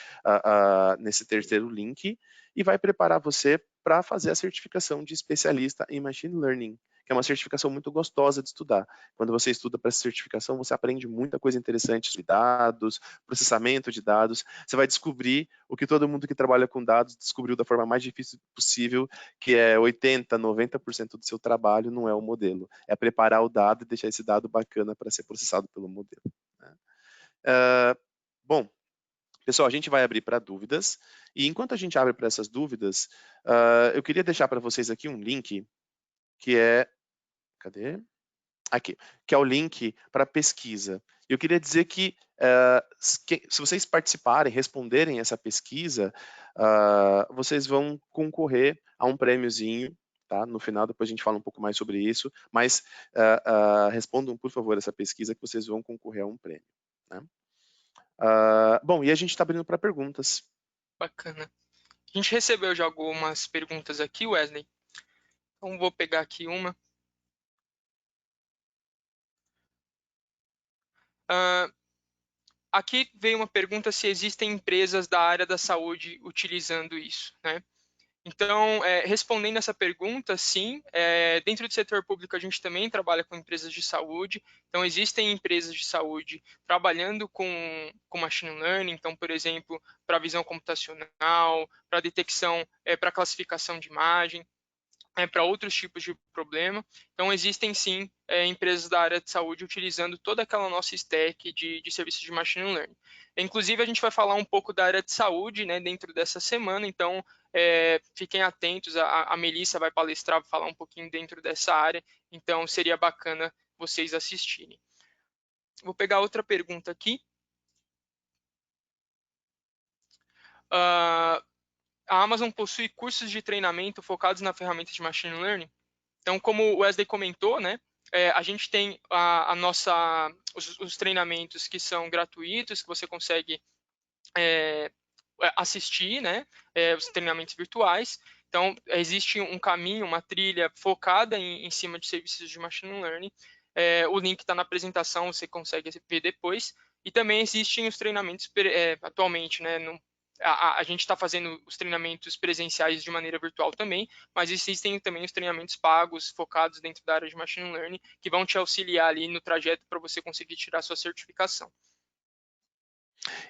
nesse terceiro link e vai preparar você para fazer a certificação de especialista em Machine Learning, que é uma certificação muito gostosa de estudar. Quando você estuda para essa certificação, você aprende muita coisa interessante sobre dados, processamento de dados. Você vai descobrir o que todo mundo que trabalha com dados descobriu da forma mais difícil possível, que é 80, 90% do seu trabalho não é o modelo. É preparar o dado e deixar esse dado bacana para ser processado pelo modelo. Bom, pessoal, a gente vai abrir para dúvidas, e enquanto a gente abre para essas dúvidas, eu queria deixar para vocês aqui um link, que é... Cadê? Aqui, que é o link para pesquisa. Eu queria dizer que se vocês participarem, responderem essa pesquisa, vocês vão concorrer a um prêmiozinho, tá? No final, depois a gente fala um pouco mais sobre isso, mas respondam, por favor, essa pesquisa que vocês vão concorrer a um prêmio. Né? Bom, e a gente está abrindo para perguntas. Bacana. A gente recebeu já algumas perguntas aqui, Wesley. Então, vou pegar aqui uma. Aqui veio uma pergunta se existem empresas da área da saúde utilizando isso, né? Então, respondendo essa pergunta, sim, dentro do setor público a gente também trabalha com empresas de saúde, então existem empresas de saúde trabalhando com machine learning, então, por exemplo, para visão computacional, para detecção, para classificação de imagem, para outros tipos de problema. Então, existem sim empresas da área de saúde utilizando toda aquela nossa stack de serviços de machine learning. Inclusive, a gente vai falar um pouco da área de saúde, né, dentro dessa semana, então fiquem atentos, a Melissa vai palestrar, vai falar um pouquinho dentro dessa área, então seria bacana vocês assistirem. Vou pegar outra pergunta aqui. A Amazon possui cursos de treinamento focados na ferramenta de machine learning? Então, como o Wesley comentou, né, a gente tem os treinamentos que são gratuitos, que você consegue assistir, né, os treinamentos virtuais. Então, existe um caminho, uma trilha focada em cima de serviços de machine learning. O link está na apresentação, você consegue ver depois. E também existem os treinamentos atualmente, né, a gente está fazendo os treinamentos presenciais de maneira virtual também, mas existem também os treinamentos pagos, focados dentro da área de Machine Learning, que vão te auxiliar ali no trajeto para você conseguir tirar sua certificação.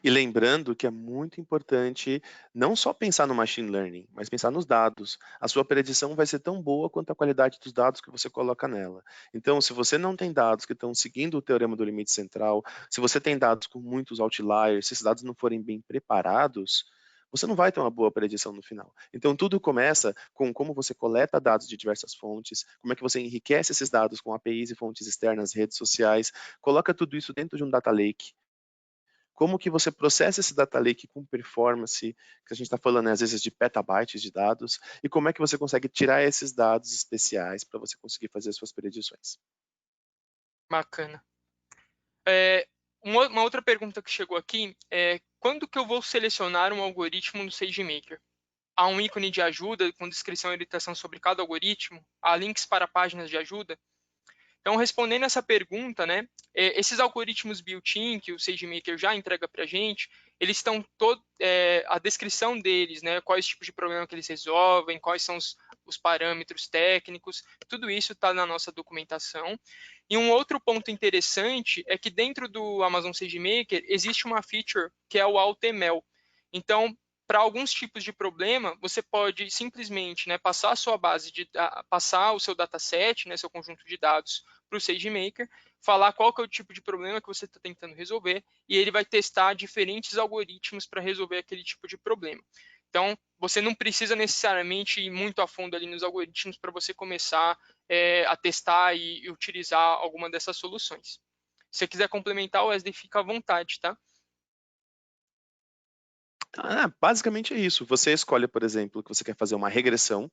E lembrando que é muito importante não só pensar no machine learning, mas pensar nos dados. A sua predição vai ser tão boa quanto a qualidade dos dados que você coloca nela. Então, se você não tem dados que estão seguindo o teorema do limite central, se você tem dados com muitos outliers, se esses dados não forem bem preparados, você não vai ter uma boa predição no final. Então, tudo começa com como você coleta dados de diversas fontes, como é que você enriquece esses dados com APIs e fontes externas, redes sociais, coloca tudo isso dentro de um data lake. Como que você processa esse data lake com performance, que a gente está falando, né, às vezes, de petabytes de dados, e como é que você consegue tirar esses dados especiais para você conseguir fazer as suas predições. Bacana. Uma outra pergunta que chegou aqui é: quando que eu vou selecionar um algoritmo no SageMaker? Há um ícone de ajuda com descrição e orientação sobre cada algoritmo? Há links para páginas de ajuda? Então, respondendo essa pergunta, né, esses algoritmos built-in que o SageMaker já entrega para a gente, eles estão a descrição deles, né, quais tipos de problema que eles resolvem, quais são os parâmetros técnicos, tudo isso está na nossa documentação. E um outro ponto interessante é que dentro do Amazon SageMaker existe uma feature que é o AutoML. Então, para alguns tipos de problema, você pode simplesmente, né, passar a sua passar o seu dataset, né, seu conjunto de dados para o SageMaker, falar qual que é o tipo de problema que você está tentando resolver, e ele vai testar diferentes algoritmos para resolver aquele tipo de problema. Então, você não precisa necessariamente ir muito a fundo ali nos algoritmos para você começar a testar e utilizar alguma dessas soluções. Se você quiser complementar, Wesley, fica à vontade, tá? Basicamente é isso. Você escolhe, por exemplo, que você quer fazer uma regressão,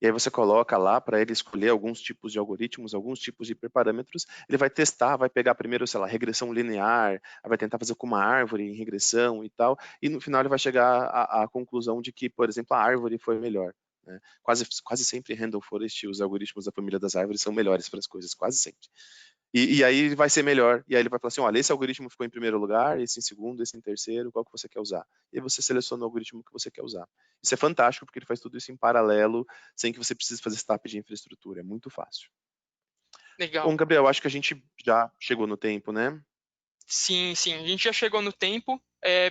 e aí você coloca lá para ele escolher alguns tipos de algoritmos, alguns tipos de hiperparâmetros. Ele vai testar, vai pegar primeiro, sei lá, regressão linear, vai tentar fazer com uma árvore em regressão e tal, e no final ele vai chegar à conclusão de que, por exemplo, a árvore foi melhor. Né? Quase sempre Random Forest, os algoritmos da família das árvores são melhores para as coisas, quase sempre. E aí vai ser melhor, e aí ele vai falar assim, olha, esse algoritmo ficou em primeiro lugar, esse em segundo, esse em terceiro, qual que você quer usar? E aí você seleciona o algoritmo que você quer usar. Isso é fantástico, porque ele faz tudo isso em paralelo, sem que você precise fazer setup de infraestrutura, é muito fácil. Legal. Bom, Gabriel, acho que a gente já chegou no tempo, né? Sim, sim, a gente já chegou no tempo.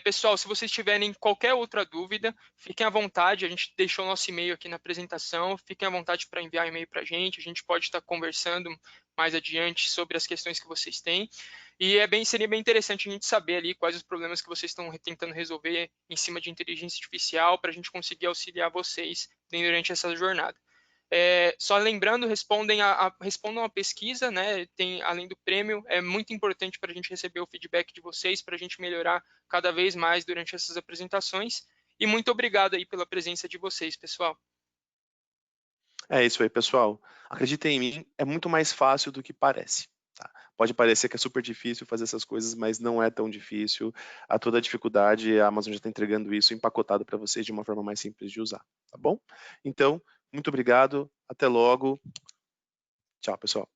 Pessoal, se vocês tiverem qualquer outra dúvida, fiquem à vontade. A gente deixou nosso e-mail aqui na apresentação. Fiquem à vontade para enviar e-mail para a gente. A gente pode estar conversando mais adiante sobre as questões que vocês têm. E seria bem interessante a gente saber ali quais os problemas que vocês estão tentando resolver em cima de inteligência artificial para a gente conseguir auxiliar vocês durante essa jornada. Só lembrando, respondam a pesquisa, né? Tem, além do prêmio, é muito importante para a gente receber o feedback de vocês, para a gente melhorar cada vez mais durante essas apresentações. E muito obrigado aí pela presença de vocês, pessoal. É isso aí, pessoal. Acreditem em mim, é muito mais fácil do que parece. Tá? Pode parecer que é super difícil fazer essas coisas, mas não é tão difícil. A toda a dificuldade, a Amazon já está entregando isso empacotado para vocês de uma forma mais simples de usar, tá bom? Então, muito obrigado, até logo. Tchau, pessoal.